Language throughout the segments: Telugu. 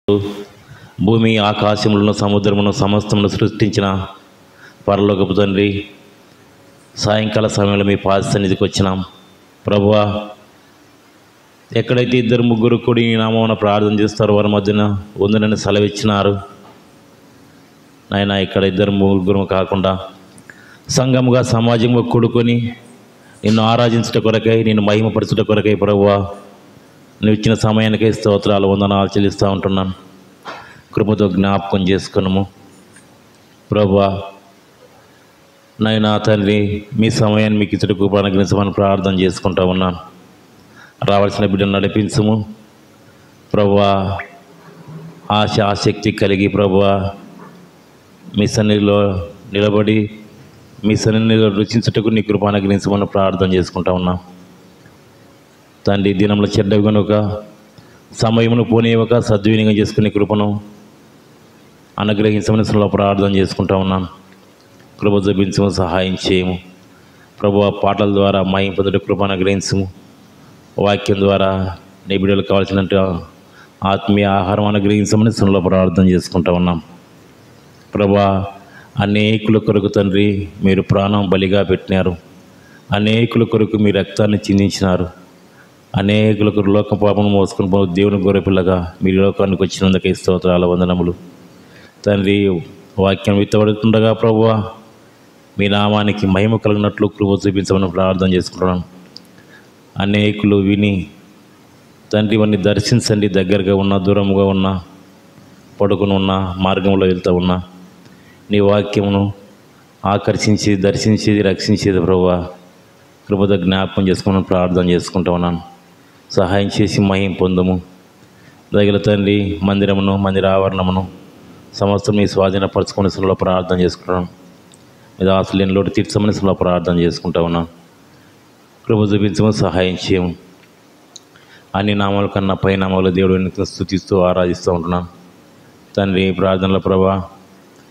భూమి ఆకాశములను సముద్రమును సమస్తమును సృష్టించిన పరలోకపు తండ్రి, సాయంకాల సమయంలో మీ పాద సన్నిధికి వచ్చినాం. ప్రభువా, ఎక్కడైతే ఇద్దరు ముగ్గురు కూడి నీ నామమున ప్రార్థన చేస్తారో వారి మధ్యన ఉందని సెలవిచ్చినారు నాయన. ఇక్కడ ఇద్దరు ముగ్గురు కాకుండా సంఘముగా సమాజంగా కూడుకొని నిన్ను ఆరాధించుట కొరకై, నిన్ను మహిమపరచుట కొరకై ప్రభువా, నువ్వు ఇచ్చిన సమయానికై స్తోత్రాలు వందనాలు చెల్లిస్తూ ఉంటున్నాను. కృపతో జ్ఞాపకం చేసుకున్నాము ప్రభువా. నాయనా తండ్రి, మీ సమయాన్ని మీకు ఇతడు కృప అనుగ్రహించమని ప్రార్థన చేసుకుంటూ ఉన్నాను. రావాల్సిన బిడ్డను నడిపించము ప్రభువా. ఆశ ఆసక్తి కలిగి ప్రభువా మీ సన్నిధిలో నిలబడి మీ సన్నిధిలో రుచించుటకు నీ కృప అనుగ్రహించమని ప్రార్థన చేసుకుంటా ఉన్నాం తండ్రి. దినంలో చెడ్డవి కనుక సమయమును పోనీయక సద్వినియోగం చేసుకునే కృపను అనుగ్రహించమని ప్రార్థన చేసుకుంటా ఉన్నాను. కృప చూపించము, సహాయం చేయము ప్రభువా. పాటల ద్వారా మహిమ పొందుట కృప అనుగ్రహించము. వాక్యం ద్వారా నీ బిడ్డలకు కావాల్సినట్టు ఆత్మీయ ఆహారం అనుగ్రహించమని ప్రార్థన చేసుకుంటా ఉన్నాం ప్రభువా. అనేకుల కొరకు తండ్రి మీరు ప్రాణం బలిగా పెట్టినారు. అనేకుల కొరకు మీ రక్తాన్ని చిందించినారు. అనేకుల కొరకు లోక పాపను మోసుకొని పో దేవుని గొర్రెపిల్లగా మీరు లోకానికి వచ్చినందుకే స్తోత్రాల వందనములు తండ్రి. వాక్యం విత్తబడుతుండగా ప్రభువా మీ నామానికి మహిమ కలిగినట్లు కృప చూపించమని ప్రార్థన చేసుకుంటున్నాను. అనేకులు విని తండ్రి ఇవన్నీ దర్శించండి. దగ్గరగా ఉన్న, దూరంగా ఉన్న, పడుకుని ఉన్న, మార్గంలో వెళ్తూ ఉన్నా నీ వాక్యమును ఆకర్షించేది, దర్శించేది, రక్షించేది ప్రభువా. కృపతో జ్ఞాపకం చేసుకోమని ప్రార్థన చేసుకుంటూ ఉన్నాను. సహాయం చేసి మహిమ పొందము. దగ్గర తండ్రి మందిరమును, మందిర ఆవరణమును సమస్తం మీ స్వాధీనపరచుకొని ప్రార్థన చేసుకుంటున్నాను. మీద ఆశలేని లోటు తీర్చమని ప్రార్థన చేసుకుంటా ఉన్నాను. కృప చూపించమని సహాయం చేయము. అన్ని నామాల కన్నా పై నామాలు దేవుడు స్తుతిస్తూ ఆరాధిస్తూ ఉంటున్నాను తండ్రి. ప్రార్థనలో ప్రభా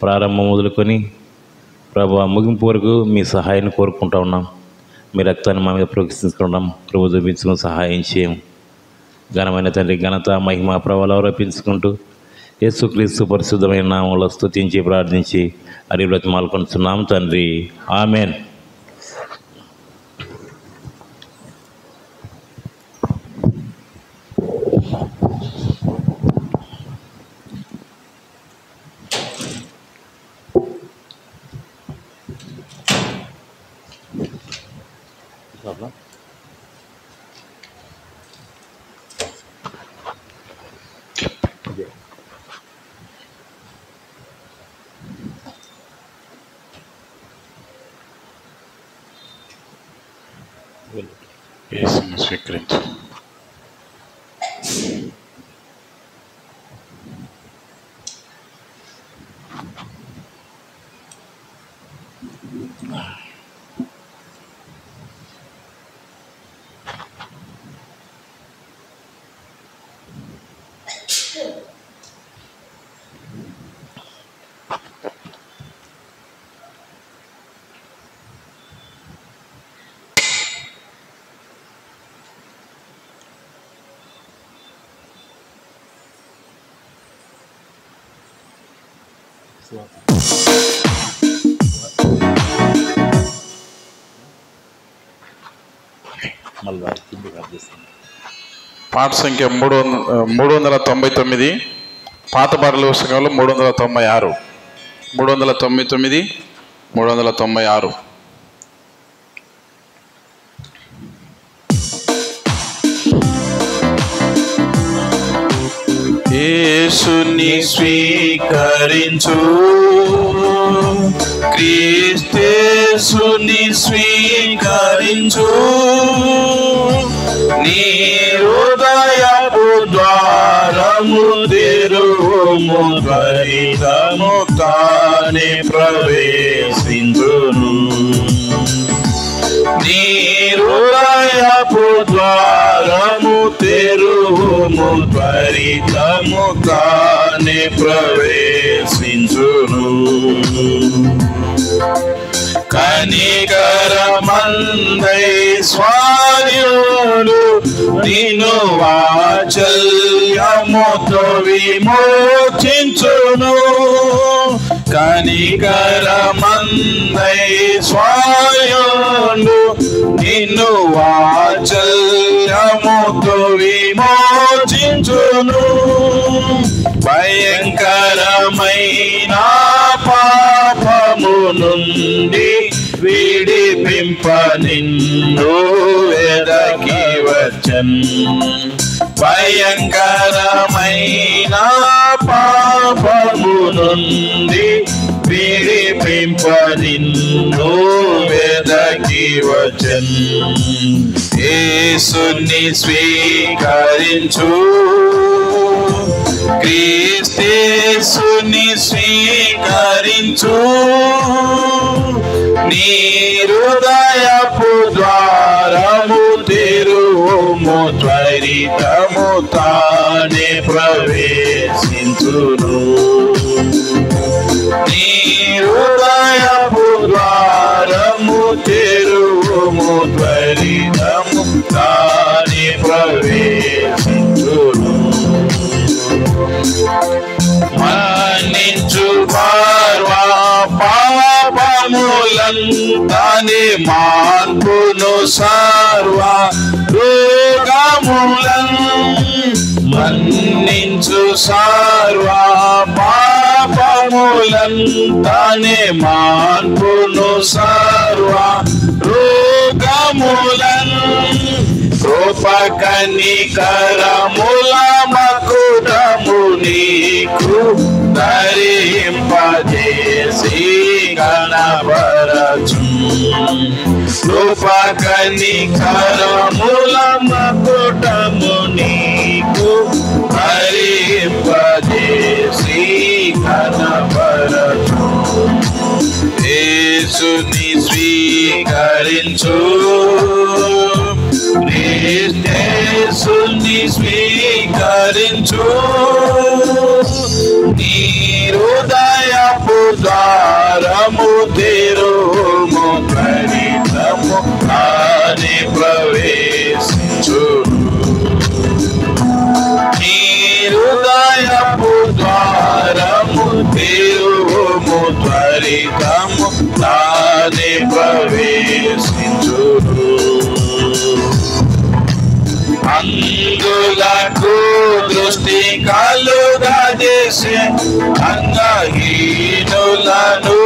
ప్రారంభం మొదలుకొని ప్రభా ముగింపు వరకు మీ సహాయాన్ని కోరుకుంటా ఉన్నాం. మీ రక్తాన్ని మా మీద ప్రోక్షించుకుంటాం. కృప చూపించుకుని సహాయం చేయము. ఘనమైన తండ్రి, ఘనత మహిమ ప్రభావాలు ఆరోపించుకుంటూ యేసుక్రీస్తు పరిశుద్ధమైన నామంలో స్తుతించి ప్రార్థించి అరిబ్రతిమాలుకొనుచున్నాం తండ్రి. ఆమెన్. యేసుని స్వీకరించు. పాట సంఖ్య 399. పాత పాటల పుస్తకంలో 396. 399, 396. యేసుని స్వీకరించు, క్రీస్తేసుని స్వీకరించు, నీ హృదయపు ద్వారము తెరువుము, త్వరితము తానే ప్రవేశించును. నీ హృదయపు ద్వారము తెరువుము, త్వరితము తానే ప్రవేశించును. కనికరమందై స్వార్యుడు నిన్ను వాత్సల్యముతో విమోచించును. కనికరమందై స్వార్యుడు నిన్ను వాత్సల్యముతో విమోచించును. భయంకరమైన పాపము నుండి విడిపింప నిన్ను వెదకి వచ్చన్. భయంకరమైన పాపము నుండి విడిపింప నిన్ను వెదకి వచ్చన్. యేసుని స్వీకరించు, క్రీస్తేసుని స్వీకరించు. నీ హృదయపు ద్వారము తెరువుము, త్వరితము తానే ప్రవేశించును. నీ హృదయపు ద్వారము తెరువుము, త్వరితము తానే ప్రవేశించును. మన్నించు పర్వా పాపములంతాని మార్పును సర్వ రోగములం. మన్నించు సర్వ పాపములంతాని మార్పును సర్వ రోగములం. కృపకనికరముల మకుటము నీకు ధరింపజేసి కనబరచు. కృపకనికరముల మకుటము నీకు ధరింపజేసి కనబరచు. యేసుని స్వీకరించు, క్రీస్తేసుని స్వీకరించు. నీ హృదయపు ద్వారము తెరువుము, త్వరితము తానే ప్రవేశించును. నీ హృదయపు ద్వారము తెరువుము, త్వరితము తానే ప్రవేశించును. అందులకు దృష్టి కలుగజేసే అంగహీనులను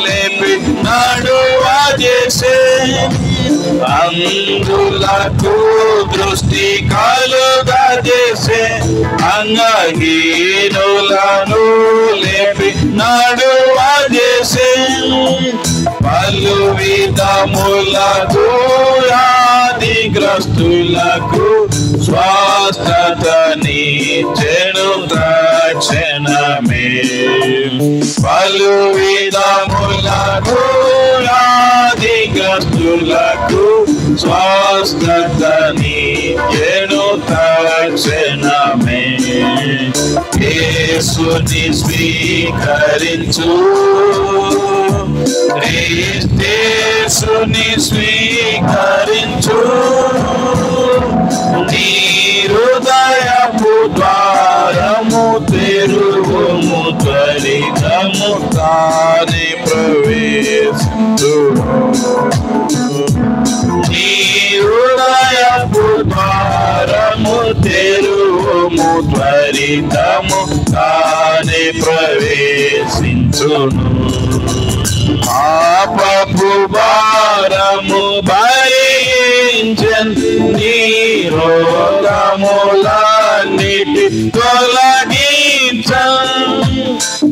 లేపి నడువజేసే. అందులకు దృష్టి కలుగజేసే అంగహీనులను లేపి నడువజేసే. పలు విధములకు వ్యాధిగ్రస్తులకు స్వస్థతనిచ్చెను తక్షణమే. పలు విధములకు వ్యాధిగ్రస్తులకు స్వస్థతనిచ్చెను తక్షణమే. యేసుని స్వీకరించు, క్రీస్తేసుని స్వీకరించు. నీ హృదయపు ద్వారము తెరువుము, త్వరితము తానే ప్రవేశించు. నీ హృదయపు ద్వారము తెరువుము, త్వరితము తానే ప్రవేశించును. పాపపు భారము భరించెన్, నీ రోగములన్నిటి తొలగించెన్.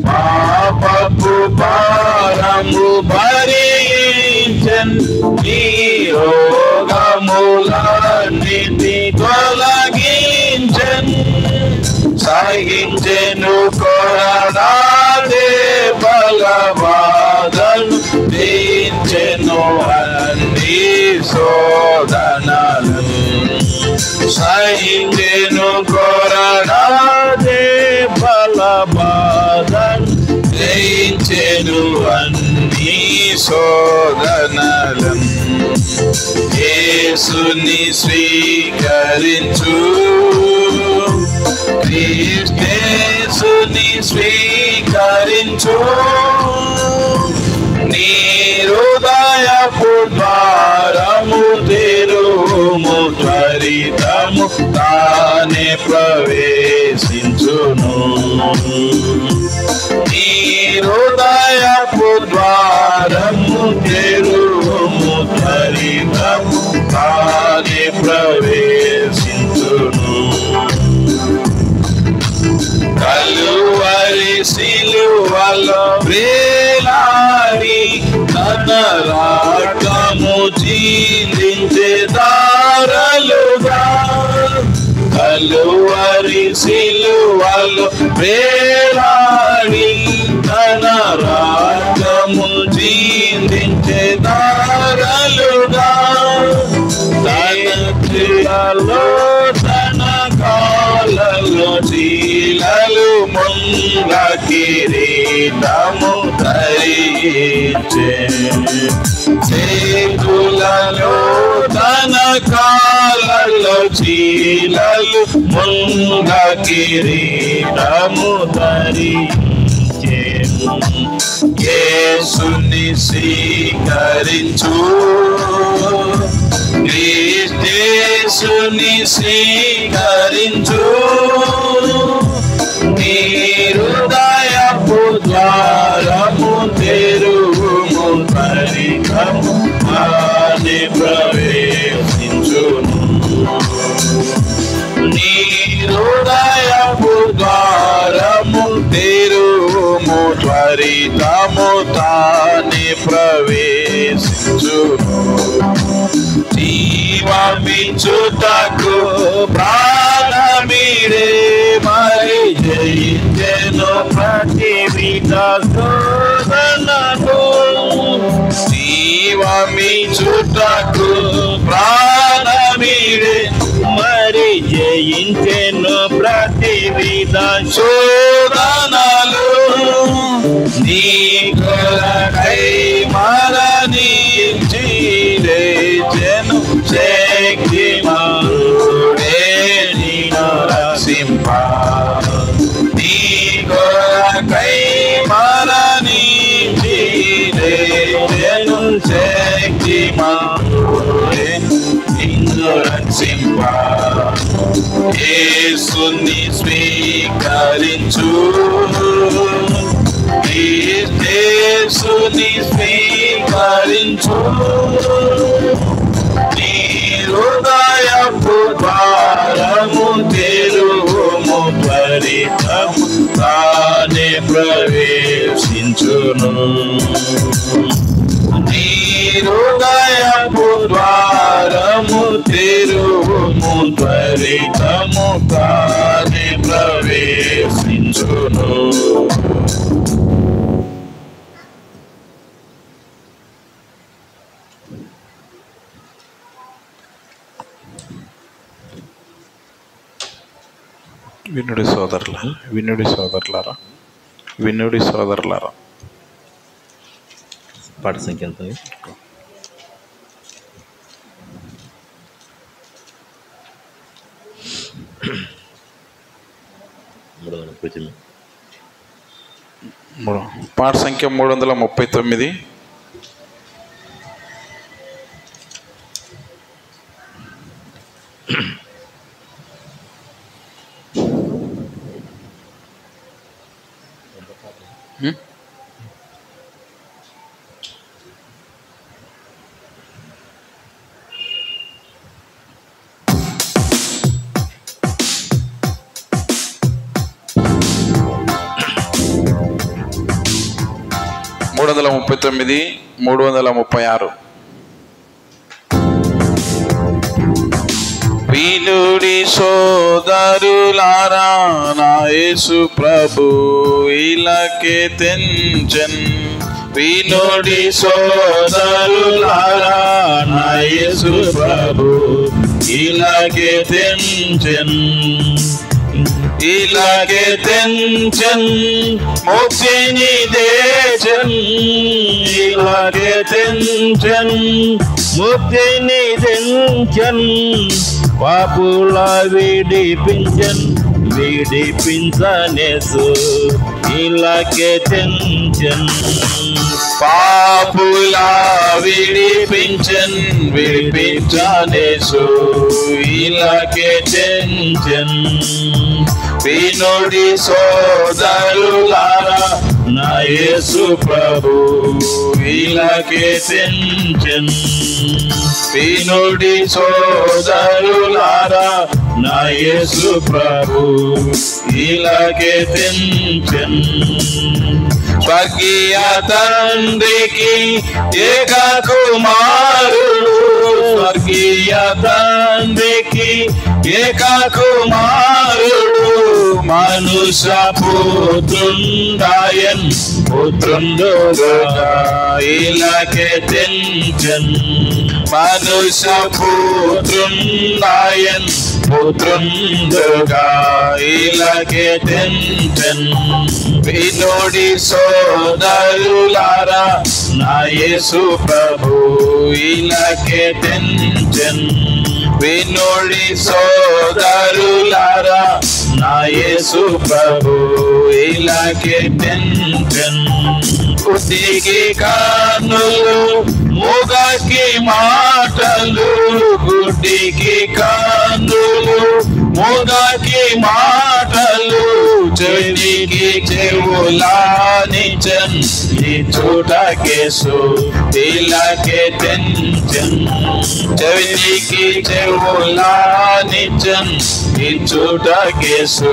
పాపపు భారము భరించెన్, నీ రోగములన్నిటి తొలగించెన్. సహించెను కొరడాదే బలబాధను, దించెను అన్ని శోధనలు. సహించెను కొరడాదే బలబాధను, దించెను అన్ని శోధనలను యేసుని స్వీకరించు, క్రీస్తుని స్వీకరించు. నీ హృదయపు ద్వారము తెరుము, త్వరితము తానే ప్రవేశించును. నీ హృదయపు ద్వారము తెరుము, త్వరితము తానే ప్రవేశించును. కలువరి సిలువలో వేలాడి తన రక్తము చిందించే దారలుగా, కలువరి సిలువలో వేలాడి తన రక్తము చిందించే దారలుగా, తన క్రియలో తన కాలలో చీలలు ముంగ కిరీటము ధరించే, చేతులలో తన కాలలో చీలలు ముంగ కిరీటము ధరించే. యేసుని స్వీకరించు, క్రీస్తుని స్వీకరించు. నీ హృదయపు ద్వారము తెరుము, త్వరితము తానే ప్రవేశించును. నీ హృదయపు ద్వారము తెరుము, త్వరితము తానే ప్రవేశించును. జీవమిచ్చుటకు ప్రాణమిడే మరి జయించెను ప్రతి విధ శోధనను. జీవమిచ్చుటకు ప్రాణమిడే మరి జయించెను ప్రతి విధ శోధనలు. నీ కొరకై మరణించి లేచెను శక్తిమంతుడే నిన్ను రక్షింప. నీ కొరకై మరణించి లేచెను శక్తిమంతుడే నిన్ను రక్షింప. యేసుని స్వీకరించు, యేసుని స్వీకరించు. నీ హృదయపు ద్వారము తెరుము, త్వరితము తానే ప్రవేశించును. నీ హృదయపు ద్వారము తెరుము, త్వరితము తానే ప్రవేశించును. వినుడి సోదరులారా, వినుడి సోదరులారా, వినుడి సోదరులారా. పాట సంఖ్య ఎంత? 339. పాట సంఖ్య 339. (339, 336). వినుడి సోదరులారా, నా యేసు ప్రభు ఇలాకే తెంచెన్. వినుడి సోదరులారా, నా యేసు ప్రభు ఇలాకే తెంచెన్. ఇలాగే తెంచెన్ ముక్తిని ఇలాగే తెంచెన్ ముక్తిని తెంచెన్ పాపుల విడిపించనేసు ఇలాగే తెంచెన్ పాపుల విడిపించనేసు ఇలాగే తెంచెన్ వినుడి సోదరులారా నా యేసు ప్రభు ఇలాగే తెంచెన్ వినుడి సోదరులారా నా యేసు ప్రభు ఇలాగే తెంచెన్ స్వర్గీయ తండ్రికి ఏక కుమారుడు స్వర్గీయ తండ్రికి ఏక కుమారుడు మనుష్య పుత్రుండుగా ఇలాగే తెంచెన్ మనుష్య పుత్రుండుగా ఇలాగే తెంచెన్ వినుడి సోదరులారా నా యేసు ప్రభు ఇలాగే తెంచెన్ వినుడి సోదరులారా నా యేసు ప్రభు ఇలాగే తెంచెన్ గుడ్డికి కన్నులు మూగకి మాటలు గుడ్డికి కన్నులు మూగకి మాటలు చెవికి చెవులానిచన్ ఈ చూటకేసు ఇలాగే తెంచెన్ చెవికి చెవులానిచన్ ఈ చూటకేసు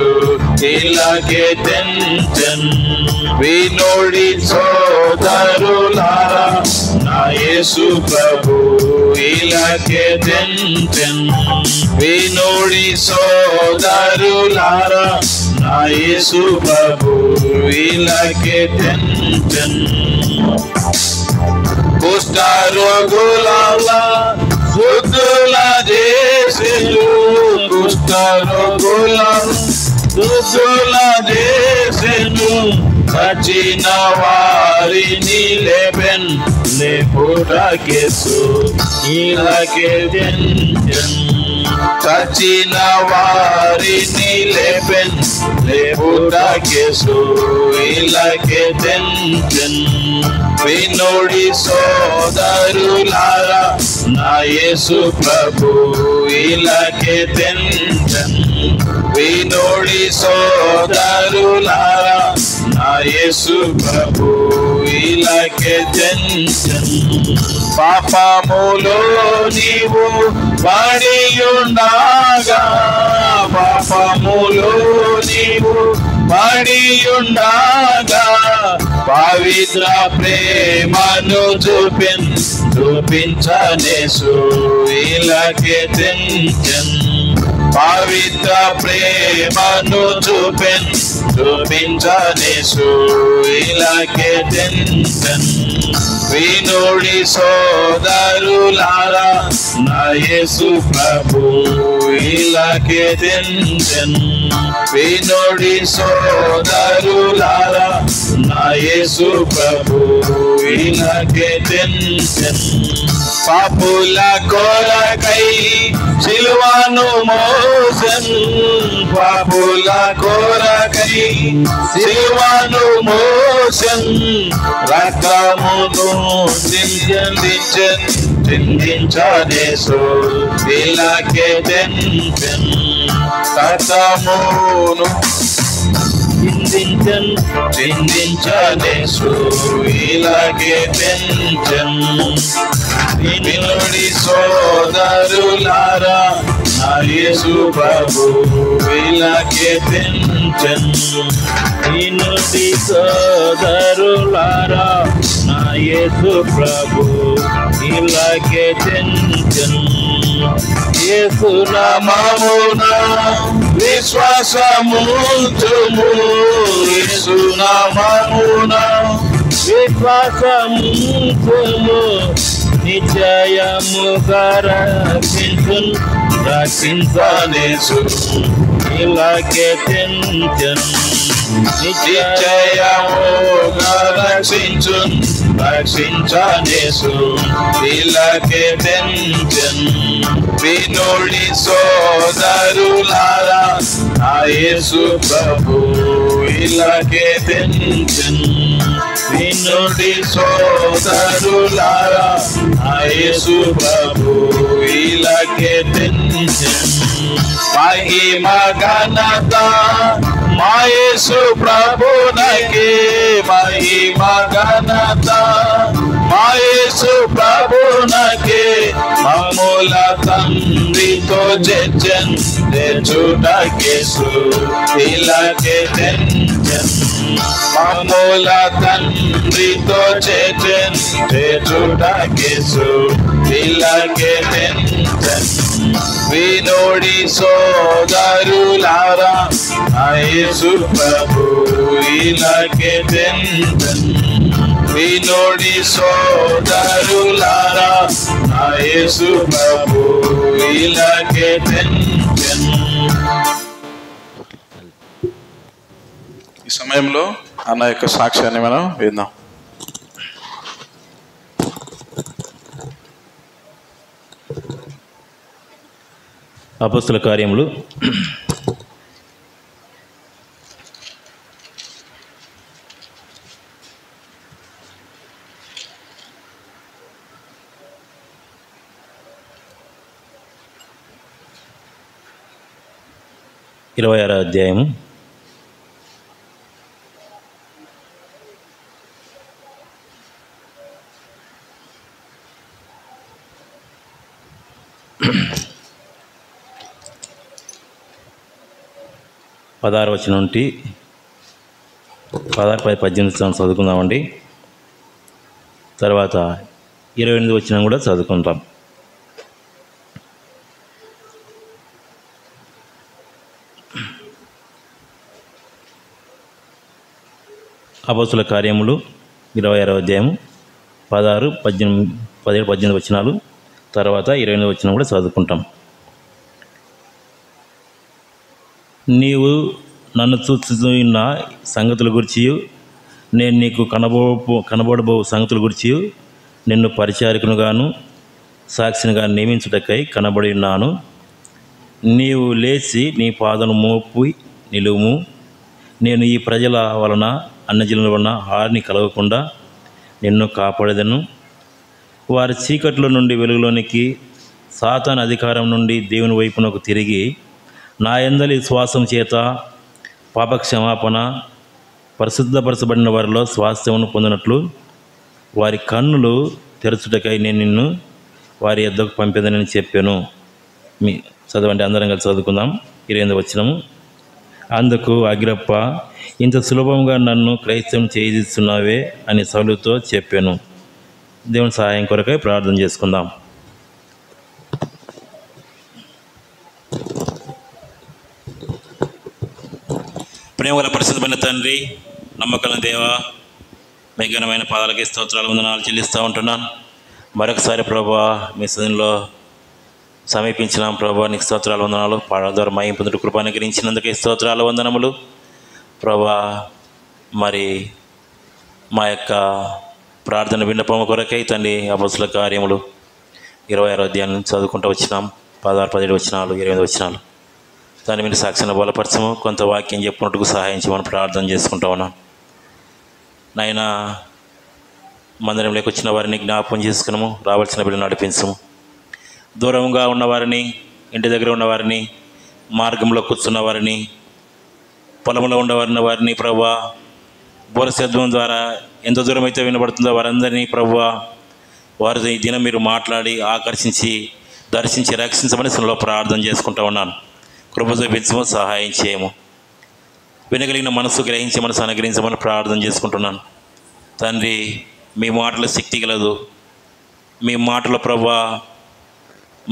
ఇలాగే తెంచెన్ వినుడి సోదరులారా నా యేసు ప్రభు ఇలాగే తెంచెన్ వినుడి సోదరులారా నా యేసు ప్రభు ఇలాగే తెంచెన్ కుష్ఠరోగుల శుద్ధుల చేసెను కుష్ఠరోగుల శుద్ధుల చేసెను చచ్చిన వారిని లేపుటకేసు ఇలాగే తెంచెన్ చచ్చిన వారిని లేపుటకేసు ఇలాగే తెంచెన్ వినుడి సోదరులారా నా యేసు ప్రభు ఇలాగే తెంచెన్ వినుడి సోదరులారా నా యేసు ప్రభు ఇలాగే తెంచెన్ పాపములో నీవు పడియుండగా పాపములో నీవు పడియుండగా పవిత్ర ప్రేమను చూపించనేసు ఇలాగే తెంచెన్ పవిత్ర ప్రేమను చూపించనేసు ఇలాగే తెంచెన్ వినుడి సోదరులారా నా యేసు ప్రభు ఇలాగే తెంచెన్ వినుడి సోదరులారా నా యేసు ప్రభు ఇలాగే తెంచెన్ పాపుల కొరకై సిలువను మోసెన్ పాపుల కొరకై సిలువను మోసెన్ రక్తమును చిందించనేసు ఇలాగే తెంచెన్ రక్తమును చిందించనేసు ఇలాగే తెంచెన్ వినుడి సోదరులారా నా యేసు ప్రభు ఇలాగే తెంచెన్ వినుడి సోదరులారా నా యేసు ప్రభు ఇలాగే తెంచెన్ యేసు నామమున విశ్వాసముంచుము యేసు నామమున విశ్వాసముంచుము నిశ్చయముగా రక్షించును రక్షించనేసు ఇలాగే తెంచెన్ నిశ్చయముగా రక్షించనేసు ఇలాగే తెంచెన్ వినుడి సోదరులారా నా యేసు ప్రభు ఇలాగే తెంచెన్ వినుడి సోదరులారా నా యేసు ప్రభు ఇలాగే తెంచెన్ మహిమ ఘనత మా యేసు ప్రభునకే మహిమ ఘనత మా యేసు ప్రభునకే మమ్ముల తండ్రితో తెచ్చుటకేసు ఇలాగే తెంచెన్ మమ్ముల తండ్రితో తెచ్చుటకేసు ఇలాగే తెంచెన్ వినుడి సోదరులారా నా యేసు ప్రభు ఇలాగే తెంచెన్ వినుడి సోదరులారా నా యేసు ప్రభు ఇలాగే తెంచెన్. ఈ సమయంలో అన్న యొక్క సాక్ష్యాన్ని మనం విందాం. అపొస్తలుల కార్యములు 26వ అధ్యాయము 16వ వచనం నుండి 18 చదువుకుందామండి. తర్వాత 28వ వచనం కూడా చదువుకుంటాం. అపొస్తలుల కార్యములు 26వ అధ్యాయం 16, 17, 18 వచనాలు, తర్వాత 28వ వచనం కూడా చదువుకుంటాం. నీవు నన్ను చూస్తున్న సంగతుల గురించి, నేను నీకు కనబడబో సంగతుల గురించి నిన్ను పరిచారకునుగాను సాక్షినిగా నియమించుటకై కనబడి ఉన్నాను. నీవు లేచి నీ పాదను మోపి నిలువుము. నేను ఈ ప్రజల వలన అన్యజనుల వలన హాని కలగకుండా నిన్ను కాపాడేదను. వారి చీకట్లో నుండి వెలుగులోనికి, సాతాను అధికారం నుండి దేవుని వైపునకు తిరిగి నా యందలి శ్వాసం చేత పాపక్షమాపణ పరిశుద్ధపరచబడిన వారిలో స్వాస్థ్యమును పొందినట్లు వారి కన్నులు తెరచుటకై నేను నిన్ను వారి యొద్దకు పంపేదనని చెప్పాను. చదవండి, అందరం కలిసి చదువుకుందాం. 28వ వచనము. అందుకు అగ్రిప్ప, ఇంత సులభంగా నన్ను క్రైస్తవం చేయిస్తున్నావే అని సౌలుతో చెప్పాను. దేవుని సహాయం కొరకై ప్రార్థన చేసుకుందాం. ప్రేమగల పరిశుద్ధమైన తండ్రి, నమ్మకమైన దేవా, మీ ఘనమైన పాదాలకి స్తోత్రాలు, వందనాలు చెల్లిస్తూ ఉంటున్నాను. మరొకసారి ప్రభువా మీ సన్నిధిలో సమీపించినాం. ప్రభువా నీకు స్తోత్రాలు, వందనాలు. పాటల ద్వారా మహిమ పొందుటకు కృప అనుగ్రహించినందుకే స్తోత్రాలు, వందనములు. ప్రభువా మరి మా యొక్క ప్రార్థన విన్నపము కొరకై తండ్రి అపొస్తలుల కార్యములు 26వ అధ్యాయం చదువుకుంటూ వచ్చినాం. 16, 17 వచనాలు, 28 వచనాలు. దాని మీద సాక్షిని బలపరచము, కొంత వాక్యం చెప్పినట్టుకు సహాయం చేయమని ప్రార్థన చేసుకుంటా ఉన్నాం. నాయనా, మందిరంలోకి వచ్చిన వారిని జ్ఞాపకం చేసుకున్నాము, రావాల్సిన బిడ్డలు నడిపించము. దూరంగా ఉన్నవారిని, ఇంటి దగ్గర ఉన్నవారిని, మార్గంలో కూర్చున్న వారిని, పొలంలో ఉండవారిని ప్రభువా బోరశబ్దం ద్వారా ఎంత దూరం అయితే వినబడుతుందో వారందరినీ ప్రభువా వారి ఈ దినం మీరు మాట్లాడి ఆకర్షించి దర్శించి రక్షించమని సన్నిధిలో ప్రార్థన చేసుకుంటా ఉన్నాను. కృప చూపించము, సహాయం చేయము. వినగలిగిన మనసు గ్రహించే మనసు అనుగ్రహించమని ప్రార్థన చేసుకుంటున్నాను. తండ్రి, మీ మాటలో శక్తి కలదు, మీ మాటలో ప్రభువా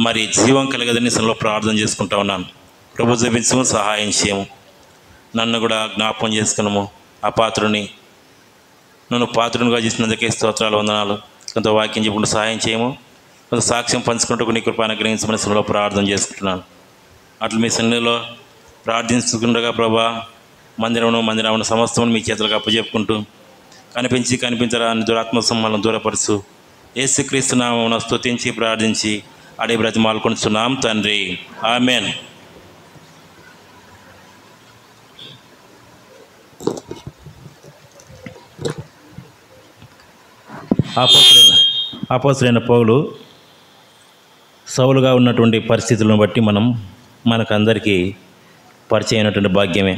మరి జీవం కలగదని సన్నిధిలో ప్రార్థన చేసుకుంటా ఉన్నాను. కృప చూపించము, సహాయం చేయము. నన్ను కూడా జ్ఞాపకం చేసుకున్నాము. అపాత్రుని నన్ను పాత్రునిగా చేసినందుకే స్తోత్రాలు, వందనాలు. కొంత వాక్యం చెప్పుకుంటూ సహాయం చేయము. కొంత సాక్ష్యం పంచుకుంటూ నీ కృప అనుగ్రహించమని సన్నిధిలో ప్రార్థన చేసుకుంటున్నాను. అట్లా మీ సన్నిధిలో ప్రార్థించుకుండగా ప్రభా మందిరమును సమస్తమును మీ చేతులకు అప్పచెప్పుకుంటూ కనిపించరాని దురాత్మ సంబంధం దూరపరుచు యేసుక్రీస్తు నామమున స్తుతించి ప్రార్థించి అడిగి బ్రతిమాలుకొనుచున్నాం తండ్రి. ఆమేన్. అపోస్తలుడైన పౌలు సౌలుగా ఉన్నటువంటి పరిస్థితులను బట్టి మనకందరికీ పరిచయం అయినటువంటి భాగ్యమే.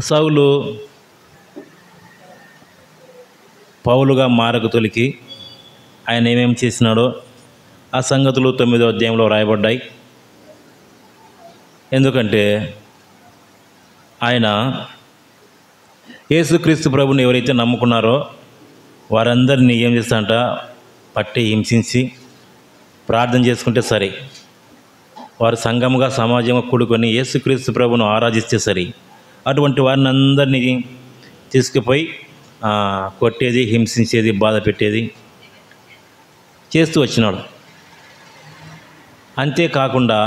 సౌలు పౌలుగా మారకు తొలికి ఆయన ఏమేమి చేసినాడో ఆ సంగతులు 9వ అధ్యాయంలో రాయబడ్డాయి. ఎందుకంటే ఆయన యేసుక్రీస్తు ప్రభుని ఎవరైతే నమ్ముకున్నారో వారందరినీ ఏం చేస్తాడంట, పట్టి హింసించి ప్రార్థన చేసుకుంటే సరే, వారు సంఘముగా సమాజంగా కూడుకొని యేసుక్రీస్తు ప్రభును ఆరాధిస్తే సరే, అటువంటి వారిని అందరినీ తీసుకుపోయి కొట్టేది, హింసించేది, బాధ పెట్టేది చేస్తూ వచ్చినాడు. అంతేకాకుండా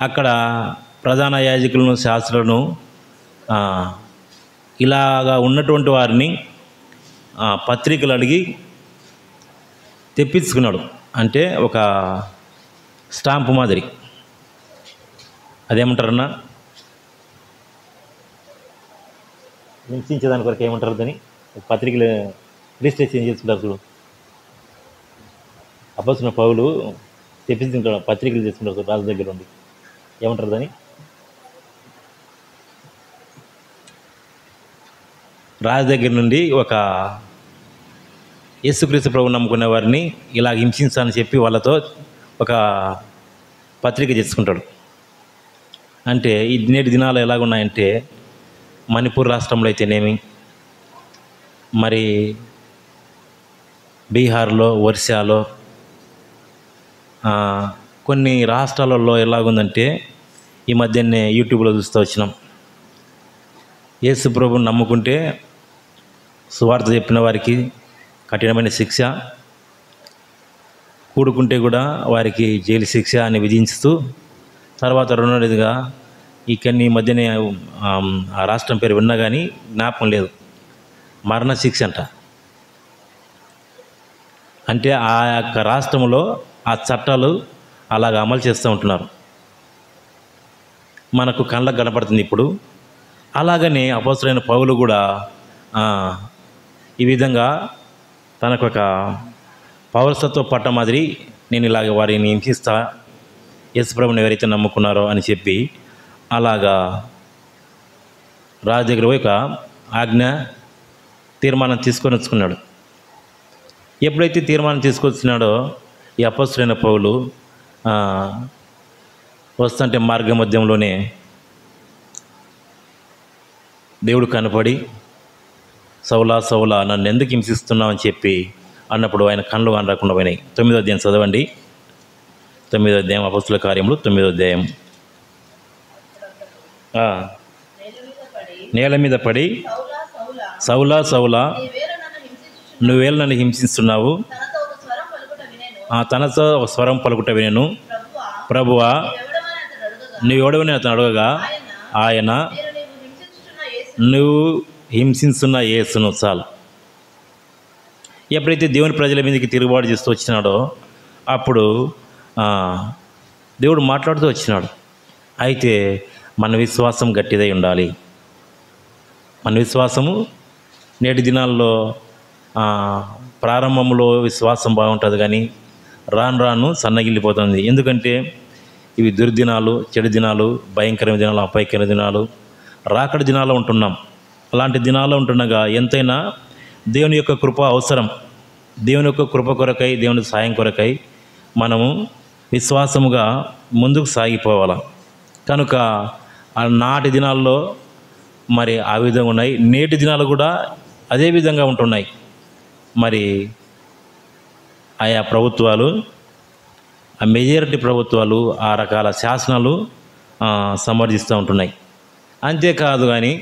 అక్కడ ప్రధాన యాజకులను, శాస్త్రులను ఇలాగా ఉన్నటువంటి వారిని పత్రికలు అడిగి తెప్పించుకున్నాడు. అంటే ఒక స్టాంపు మాదిరి, అదేమంటారన్నా, హింసించేదాని కొరకు ఏమంటారు దాన్ని, పత్రికలు రిజిస్ట్రేషన్ చేసుకుంటారు చూడు. అపోస్తలుడైన పౌలు తెప్పించుకుంటాడు, పత్రికలు చేసుకుంటారు రాజు దగ్గర ఉండి. ఏమంటారు దాన్ని, రాజు దగ్గర నుండి ఒక యేసుక్రీస్తు ప్రభువు నమ్ముకునే వారిని ఇలా హింసించాలని చెప్పి వాళ్ళతో ఒక పత్రిక చేసుకుంటాడు. అంటే ఈ నేటి దినాలు ఎలాగున్నాయంటే, మణిపూర్ రాష్ట్రంలో అయితేనేమి, మరి బీహార్లో, ఒరిస్సాలో, కొన్ని రాష్ట్రాలలో ఎలాగుందంటే, ఈ మధ్యనే యూట్యూబ్లో చూస్తూ వచ్చినాం, యేసు ప్రభువుని నమ్ముకుంటే సువార్త చెప్పిన వారికి కఠినమైన శిక్ష, కూడుకుంటే కూడా వారికి జైలు శిక్ష అని విధించుతూ, తర్వాత రెండోదిగా ఇక్కడ ఈ మధ్యనే ఆ రాష్ట్రం పేరు విన్నా కానీ జ్ఞాపకం లేదు, మరణ శిక్ష అంట. అంటే ఆ యొక్క రాష్ట్రంలో ఆ చట్టాలు అలాగ అమలు చేస్తూ ఉంటున్నారు. మనకు కళ్ళకు కనపడుతుంది ఇప్పుడు. అలాగనే అపోస్తలుడైన పౌలు కూడా ఈ విధంగా తనకు ఒక పౌరసత్వ పట్ట మాదిరి, నేను ఇలాగ వారిని హింసిస్తా, యేసు ప్రభువుని ఎవరైతే నమ్ముకున్నారో అని చెప్పి అలాగా రాజు దగ్గర పోయి ఒక తీర్మానం తీసుకొని వచ్చుకున్నాడు. ఎప్పుడైతే తీర్మానం తీసుకొచ్చినాడో ఈ అపోస్తలుడైన పౌలు వస్తుంటే మార్గ మధ్యంలోనే దేవుడు కనపడి, సౌలా సౌలా నన్ను ఎందుకు హింసిస్తున్నావు అని చెప్పి అన్నప్పుడు ఆయన కళ్ళు కానరాకుండా పోయినాయి. 9వ అధ్యాయం చదవండి. 9వ అధ్యాయం అపోస్తలుల కార్యములు 9వ అధ్యాయం. నేల మీద పడి సౌలా సౌలా నువ్వేళ నన్ను హింసిస్తున్నావు, తనతో ఒక స్వరం పలుకుట వినెను, ప్రభువా నువ్వెవడవని అతను అడగగా ఆయన నువ్వు హింసిస్తున్న యేసును. చాలు. ఎప్పుడైతే దేవుని ప్రజల మీదకి తిరుగుబాటు చేస్తూ వచ్చినాడో అప్పుడు దేవుడు మాట్లాడుతూ వచ్చినాడు. అయితే మన విశ్వాసం గట్టిదై ఉండాలి. మన విశ్వాసము నేటి దినాల్లో ప్రారంభంలో విశ్వాసం బాగుంటుంది, కానీ రాను రాను సన్నగిల్లిపోతుంది. ఎందుకంటే ఇవి దుర్దినాలు, చెడు దినాలు, భయంకరమైన దినాలు, అపాయకరమైన దినాలు, రాకడి దినాల్లో ఉంటున్నాం. అలాంటి దినాల్లో ఉంటుండగా ఎంతైనా దేవుని యొక్క కృప అవసరం. దేవుని యొక్క కృప కొరకై, దేవుని సాయం కొరకై మనము విశ్వాసముగా ముందుకు సాగిపోవాలి. కనుక నాటి దినాల్లో మరి ఆ విధంగా ఉన్నాయి, నేటి దినాలు కూడా అదే విధంగా ఉంటున్నాయి. మరి ఆయా ప్రభుత్వాలు, ఆ మెజారిటీ ప్రభుత్వాలు ఆ రకాల శాసనాలు సమర్థిస్తూ ఉంటున్నాయి. అంతేకాదు కానీ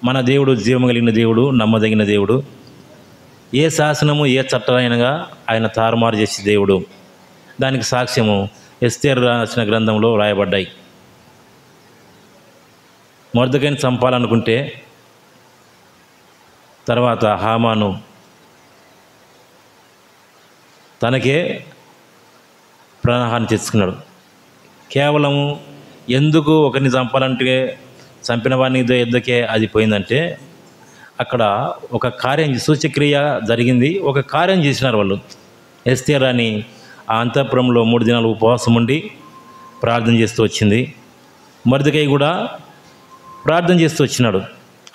మన దేవుడు జీవం కలిగిన దేవుడు, నమ్మదగిన దేవుడు. ఏ శాసనము ఏ చట్టమైనగా ఆయన తారుమారు చేసే దేవుడు. దానికి సాక్ష్యము ఎస్తేరు రాసిన గ్రంథంలో రాయబడ్డాయి. మొర్దెకైని చంపాలనుకుంటే తర్వాత హామాను తనకే ప్రాణహాని తెచ్చుకున్నాడు. కేవలము ఎందుకు ఒకరిని చంపాలంటే చంపిన వాడిని యుద్ధకే అది పోయిందంటే అక్కడ ఒక కార్యం, సూచక్రియ జరిగింది. ఒక కార్యం చేసినారు వాళ్ళు. ఎస్తేర్ అని ఆ అంతఃపురంలో 3 దినాలు ఉపవాసం ఉండి ప్రార్థన చేస్తూ వచ్చింది. మొర్దెకై కూడా ప్రార్థన చేస్తూ వచ్చినాడు.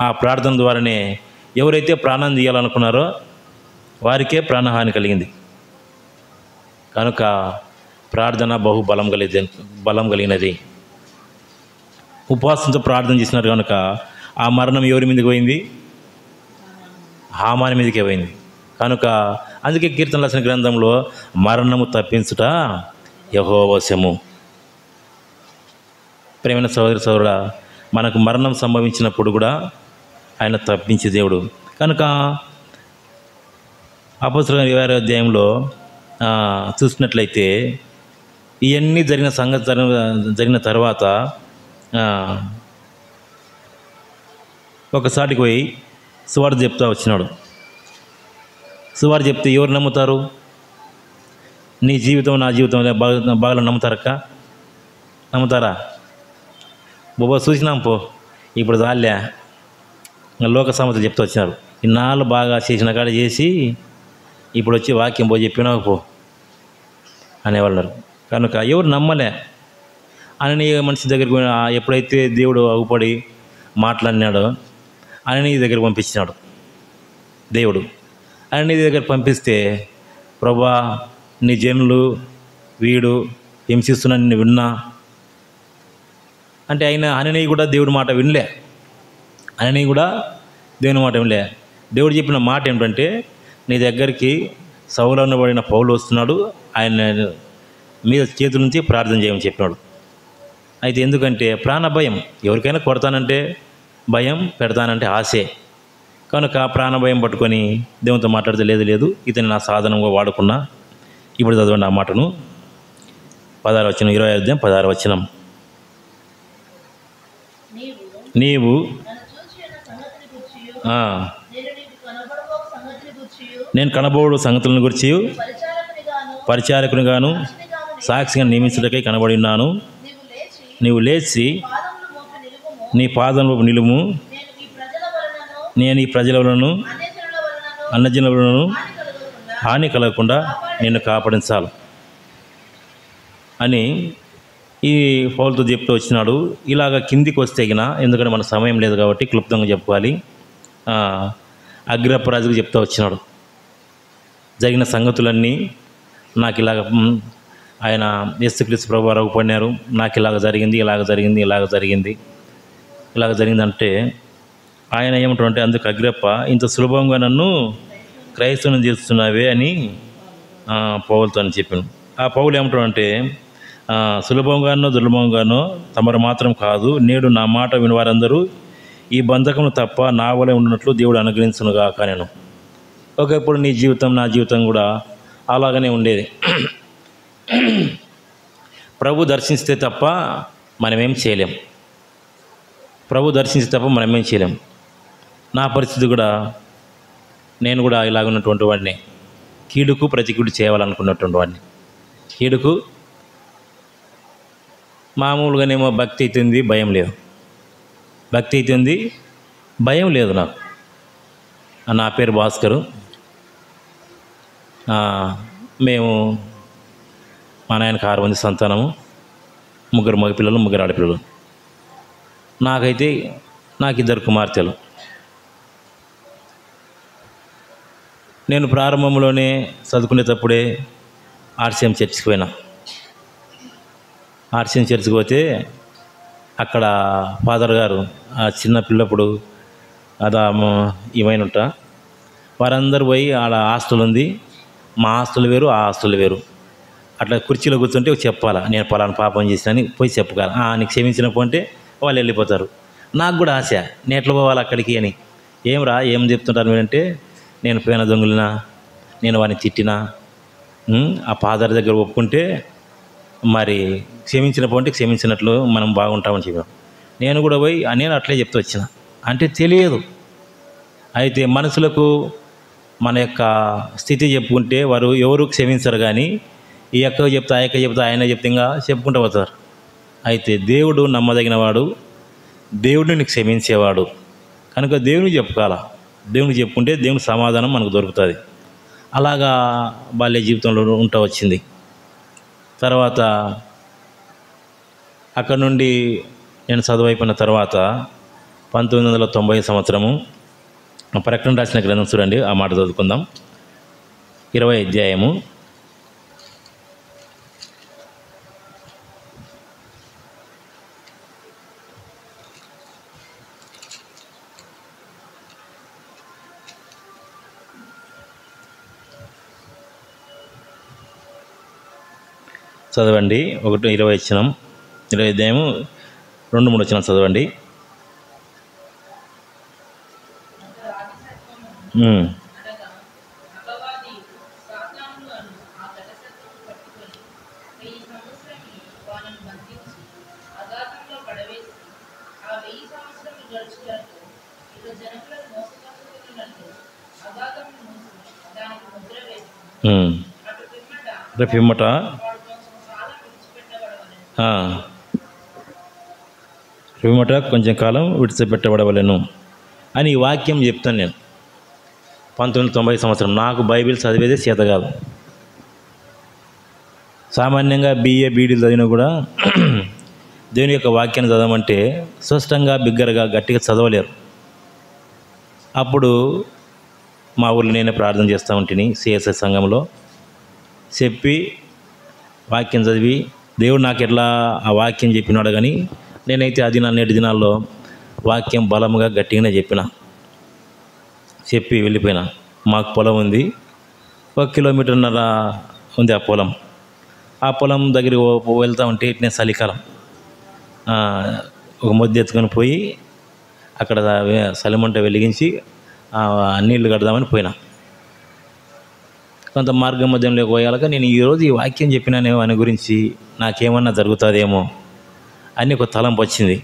ఆ ప్రార్థన ద్వారానే ఎవరైతే ప్రాణం తీయాలనుకున్నారో వారికే ప్రాణహాని కలిగింది. కనుక ప్రార్థన బలం కలిగినది. ఉపవాసంతో ప్రార్థన చేసినారు కనుక ఆ మరణం ఎవరి మీదకి పోయింది? హామాని మీదకే పోయింది. కనుక అందుకే కీర్తన రాసిన గ్రంథంలో మరణము తప్పించుట యెహోవా వశము. ప్రేమైన సోదరుడా, మనకు మరణం సంభవించినప్పుడు కూడా ఆయన తప్పించే దేవుడు. కనుక అపోస్తలుల 20వ అధ్యాయంలో చూసినట్లయితే ఇవన్నీ జరిగిన తర్వాత ఒకసారికి పోయి సువార్త చెప్తా వచ్చినాడు. సువార్త చెప్తే ఎవరు నమ్ముతారు? నీ జీవితం నా జీవితం బాగా నమ్ముతారా? బాబా చూసినాం పో, ఇప్పుడు చాలే లోక సమస్యలు చెప్తూ వచ్చినారు. ఇన్నాళ్ళు బాగా చేసిన కాడ చేసి ఇప్పుడు వచ్చి వాక్యం చెప్పినావు పో అనేవాళ్ళు. కనుక ఎవరు నమ్మలే. అననీయ మనిషి దగ్గరికి ఎప్పుడైతే దేవుడు అగుపడి మాట్లాడినాడో అననీయ దగ్గర పంపించినాడు దేవుడు. అననీయ దగ్గర పంపిస్తే, ప్రభా నీ జనులు వీడు హింసిస్తున్నా నిన్ను విన్నా అంటే అననీయ కూడా దేవుడి మాట వినలే. అననీయ కూడా దేవుని మాట వినలే. దేవుడు చెప్పిన మాట ఏమిటంటే, నీ దగ్గరికి సౌలు అనబడిన పౌలు వస్తున్నాడు, ఆయన మీద చేతుల నుంచి ప్రార్థన చేయమని చెప్పినాడు. అయితే ఎందుకంటే ప్రాణ భయం. ఎవరికైనా కొడతానంటే భయం, పెడతానంటే ఆశే. కనుక ప్రాణ భయం పట్టుకొని దేవునితో మాట్లాడితే లేదు ఇతని నా సాధనంగా వాడుకున్నా. ఇప్పుడు చదవండి ఆ మాటను. 16 వచనం, 20వ అధ్యాయం 16వ వచనం. నీవు నేను కనబోడు సంగతులను గురించి పరిచారకుని గాను సాక్షిగా నియమించుటకై కనబడి ఉన్నాను. నీవు లేచి నీ పాదముల నిలుము, నేను ఈ ప్రజల వలన అన్నజనుల వలన హాని కలగకుండా నిన్ను కాపాడించాలి అని ఈ పౌలుతో చెప్తూ వచ్చినాడు. ఇలాగ కిందికి వస్తే ఎందుకంటే మన సమయం లేదు కాబట్టి క్లుప్తంగా చెప్పుకోవాలి. అగ్రిప్ప రాజుకు చెప్తూ వచ్చినాడు జరిగిన సంగతులన్నీ. నాకు ఇలాగ ఆయన యేసుక్రీస్తు ప్రభువు వారు పడినారు, నాకు ఇలాగ జరిగిందంటే ఆయన ఏమంటారంటే, అందుకు అగ్రిప్ప, ఇంత సులభంగా నన్ను క్రైస్తవుని చేస్తున్నావే అని పౌలుతో అని చెప్పాను. ఆ పౌలు ఏమంటాడంటే, సులభంగానో దుర్లభంగానో తమరు మాత్రం కాదు, నేడు నా మాట వినివారందరూ ఈ బంధకమును తప్ప నా వలె ఉన్నట్లు దేవుడు అనుగ్రహించునుగాక. నేను ఒకప్పుడు నీ జీవితం నా జీవితం కూడా అలాగనే ఉండేది. ప్రభు దర్శిస్తే తప్ప మనమేం చేయలేం. నా పరిస్థితి కూడా, నేను కూడా ఇలాగ ఉన్నటువంటి వాడిని. కీడుకు ప్రతికీడు చేయాలనుకున్నటువంటి వాడిని. కీడుకు మామూలుగానేమో భక్తి అవుతుంది, భయం లేదు. నాకు నా పేరు భాస్కరు. మేము మా నాయనకు 6 మంది సంతానము, 3 మగపిల్లలు, 3 ఆడపిల్లలు. నాకు 2 కుమార్తెలు. నేను ప్రారంభంలోనే చదువుకునేటప్పుడే ఆర్సీఎం చర్చికి పోయినా. ఆర్సీఎం చర్చికి పోతే అక్కడ ఫాదర్ గారు ఆ చిన్న పిల్లప్పుడు ఏమైనా వారందరూ పోయి ఆడ హాస్టల్ ఉంది, మా హాస్టల్ వేరు, ఆ హాస్టల్ వేరు. అట్లా కుర్చీలో కూర్చుంటే చెప్పాలా, నేను పలానా పాపం చేసినని పోయి చెప్పగల. నీకు క్షమించినప్పుడు అంటే వాళ్ళు వెళ్ళిపోతారు. నాకు కూడా ఆశ, నేను ఎట్లా పోవాలి అక్కడికి అని. ఏం చెప్తుంటారు మీరంటే, నేను పేన దొంగలినా, నేను వాడిని తిట్టినా, ఆ ఫాదర్ దగ్గర ఒప్పుకుంటే మరి క్షమించినప్పుడు క్షమించినట్లు మనం బాగుంటామని చెప్పాం. నేను కూడా పోయి నేను అట్లే చెప్తూ వచ్చిన. అంటే తెలియదు. అయితే మనుషులకు మన యొక్క స్థితి చెప్పుకుంటే వారు ఎవరు క్షమించరు, కానీ ఈ యొక్క చెప్తే ఆ యొక్క చెప్తే ఆయన చెప్తే ఇంకా చెప్పుకుంటూ పోతారు. అయితే దేవుడు నమ్మదగినవాడు, దేవుడిని క్షమించేవాడు కనుక దేవునికి చెప్పుకోవాలా. దేవునికి చెప్పుకుంటే దేవుని సమాధానం మనకు దొరుకుతుంది. అలాగా బాల్య జీవితంలో ఉంటూ వచ్చింది. తర్వాత అక్కడ నుండి నేను చదువు అయిపోయిన తర్వాత 1990 సంవత్సరము ప్రకటన రాసిన గ్రంథం చూడండి, ఆ మాట చదువుకుందాం. 20వ అధ్యాయము చదవండి. 1:20 వచనం, 20వ అధ్యాయము 2-3 వచనం చదవండి. పిమ్మట కొంచెం కాలం విడిచిపెట్టబడవలెను అని ఈ వాక్యం చెప్తాను నేను. 1990 సంవత్సరం. నాకు బైబిల్ చదివేదే చేత కాదు. సామాన్యంగా BA BD చదివినా కూడా దేవుని యొక్క వాక్యాన్ని చదవమంటే స్పష్టంగా బిగ్గరగా గట్టిగా చదవలేరు. అప్పుడు మా ఊళ్ళో నేనే ప్రార్థన చేస్తూ ఉంటిని. CSI సంఘంలో చెప్పి వాక్యం చదివి దేవుడు నాకు ఎట్లా ఆ వాక్యం చెప్పినాడు, కానీ నేనైతే అది నేటి దినాల్లో వాక్యం బలంగా గట్టిగానే చెప్పి వెళ్ళిపోయినా. మాకు పొలం ఉంది, 1 కిలోమీటర్న్నర ఉంది ఆ పొలం. ఆ పొలం దగ్గరికి వెళ్తూ ఉంటే ఇట్నే చలికాలం, ఒక మొద్దు ఎత్తుకొని పోయి అక్కడ చలిమంట వెలిగించి నీళ్లు కడదామని పోయినా. కొంత మార్గం మధ్యంలోకి పోయాక నేను ఈరోజు ఈ వాక్యం చెప్పినానేమో అని గురించి నాకేమన్నా జరుగుతుందేమో అని ఒక తలంపు వచ్చింది.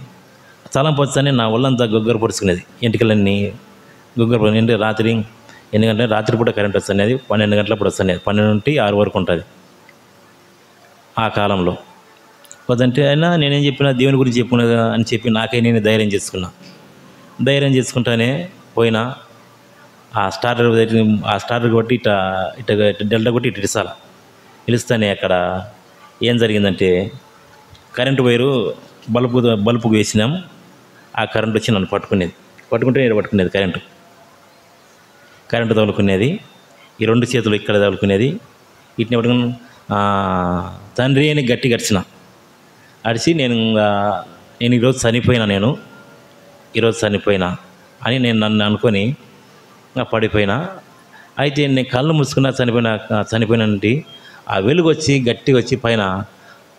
తలంపు వచ్చానే నా ఒళ్ళంతా గొగ్గర పొడుచుకునేది, ఇంటికలన్నీ గొగ్గర పొడి. అంటే రాత్రి 8 గంటల రాత్రిపూట కరెంట్ వస్తున్నది, 12 గంటలప్పుడు వస్తున్నది, 12 నుండి 6 వరకు ఉంటుంది ఆ కాలంలో. కొద్దంటే అయినా నేనేం చెప్పినా దేవుని గురించి చెప్పుకున్నా అని చెప్పి నాకే నేను ధైర్యం చేసుకుంటానే పోయినా. ఆ స్టార్టర్ కొట్టి ఇట డెల్టా కొట్టి ఇటు పిలుస్తానే అక్కడ ఏం జరిగిందంటే కరెంటు వైరు బల్బుకు వేసినాం. ఆ కరెంట్ వచ్చి నన్ను పట్టుకుంటే నేను పట్టుకునేది కరెంటు తగులుకునేది. ఈ 2 చేతులు ఇక్కడ తగులుకునేది. ఇట్ని పట్టుకుని తండ్రి అని గట్టి అడిచి నేను ఈరోజు చనిపోయినా అని నేను నన్ను అనుకొని పడిపోయినా. అయితే నేను కళ్ళు మూసుకున్నా చనిపోయినంటే ఆ వెలుగు వచ్చి గట్టిగా వచ్చి పైన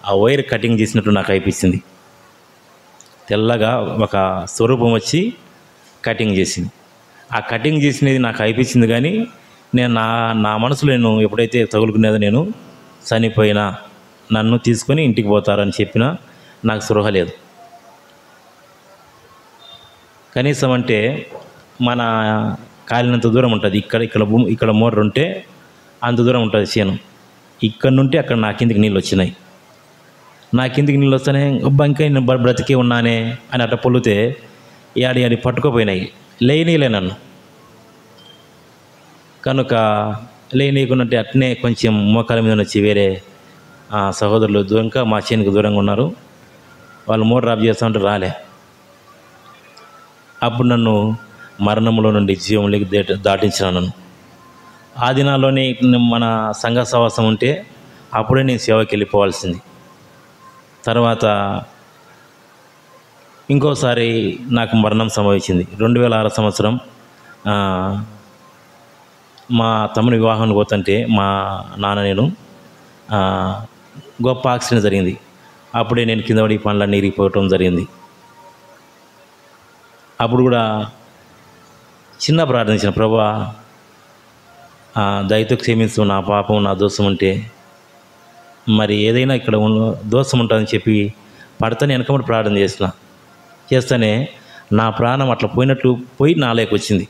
ఆ వైర్ కటింగ్ చేసినట్టు నాకు అనిపించింది. తెల్లగా ఒక స్వరూపం వచ్చి కటింగ్ చేసింది. ఆ కటింగ్ చేసినది నాకు అనిపించింది, కానీ నేను నా మనసులో నేను ఎప్పుడైతే తగులుకునేదో నేను చనిపోయినా నన్ను తీసుకొని ఇంటికి పోతారని చెప్పినా నాకు స్పృహ లేదు. కనీసం అంటే మన కాలినంత దూరం ఉంటుంది. ఇక్కడ మోటార్ ఉంటే అంత దూరం ఉంటుంది చేను. ఇక్కడ నుండి అక్కడ నా కిందికి నీళ్ళు వచ్చినాయి. నా కిందికి నీళ్ళు వస్తానే అబ్బా ఇంకా నేను బ్రతికే ఉన్నానే అని అట్లా పొల్లితే యాడి పట్టుకోపోయినాయి. లేనీలే నన్ను. కనుక లేనీయకున్నట్టే అట్నే కొంచెం మోకాల మీద వచ్చి వేరే సహోదరులు ఇంకా మా చేనుకు దూరంగా ఉన్నారు, వాళ్ళు మోటార్ ఆఫ్ చేస్తూ ఉంటే రాలే. అప్పుడు నన్ను మరణంలో నుండి జీవంలోకి దాటించిన నన్ను. ఆ దినాల్లోనే మన సంఘ సహవాసం ఉంటే అప్పుడే నేను సేవకి వెళ్ళిపోవాల్సింది. తర్వాత ఇంకోసారి నాకు మరణం సంభవించింది. 2006 సంవత్సరం మా తమ్ముని వివాహానికి పోతుంటే మా నాన్న నేను గొప్ప యాక్సిడెంట్ జరిగింది. అప్పుడే నేను కింద పడి పనులన్నీ ఇరిగిపోవటం జరిగింది. అప్పుడు కూడా చిన్న ప్రార్థించిన, ప్రభువా దయతో క్షమించు, నా పాపం నా దోషం ఉంటే, మరి ఏదైనా ఇక్కడ దోషం ఉంటుందని చెప్పి పడతానే వెనకబడి ప్రార్థన చేస్తానే నా ప్రాణం అట్లా పోయినట్లు పోయి నాలోకి వచ్చింది.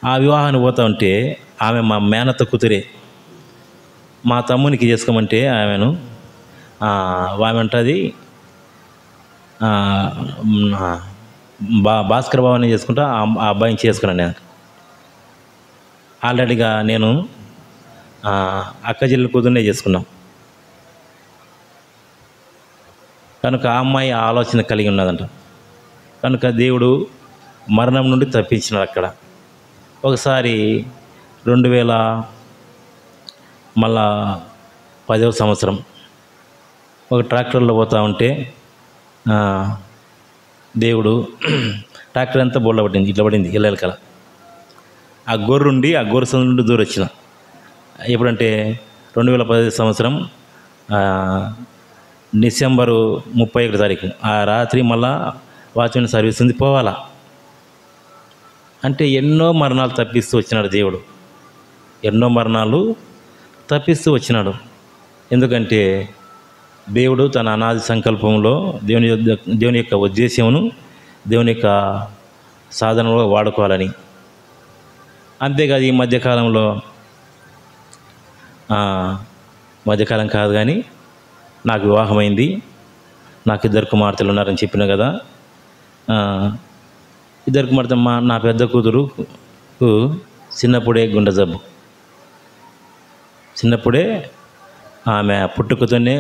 ఆ వివాహానికి పోతా ఉంటే ఆమె మా మేనత్త కూతురే. మా తమ్మునికి చేసుకోమంటే ఆమె అంటుంది, భాస్కర్ బాబుని చేసుకుంటా, ఆ అబ్బాయిని చేసుకున్నాను. నేను ఆల్రెడీగా నేను అక్క చెల్లెలు కూతుర్నే చేసుకున్నాం కనుక ఆ అమ్మాయి ఆలోచన కలిగి ఉన్నదంట. కనుక దేవుడు మరణం నుండి తప్పించినాడు అక్కడ. ఒకసారి 2010వ సంవత్సరం ఒక ట్రాక్టర్లో పోతూ ఉంటే దేవుడు ట్రాక్టర్ అంతా బోళ్ళ పట్టింది, ఇట్లా పడింది ఇళ్ళకల. ఆ గొర్రుండి ఆ గొర్రె సందు నుండి దూరం వచ్చిన. ఎప్పుడంటే 2010 సంవత్సరం డిసెంబరు 31 తారీఖు ఆ రాత్రి మళ్ళా వాచ్మెన్ సర్వీస్ ఉంది, పోవాలా అంటే ఎన్నో మరణాలు తప్పిస్తూ వచ్చినాడు దేవుడు. ఎన్నో మరణాలు తప్పిస్తూ వచ్చినాడు. ఎందుకంటే దేవుడు తన అనాది సంకల్పంలో దేవుని యొక్క ఉద్దేశ్యమును దేవుని యొక్క సాధనలో వాడుకోవాలని. అంతేకాదు ఈ మధ్యకాలంలో మధ్యకాలం కాదు కానీ నాకు వివాహమైంది, నాకు 2 కుమార్తెలు ఉన్నారని చెప్పిన కదా. 2 కుమార్తె నా పెద్ద కూతురుకు చిన్నప్పుడే గుండె జబ్బు. చిన్నప్పుడే ఆమె పుట్టుకతోనే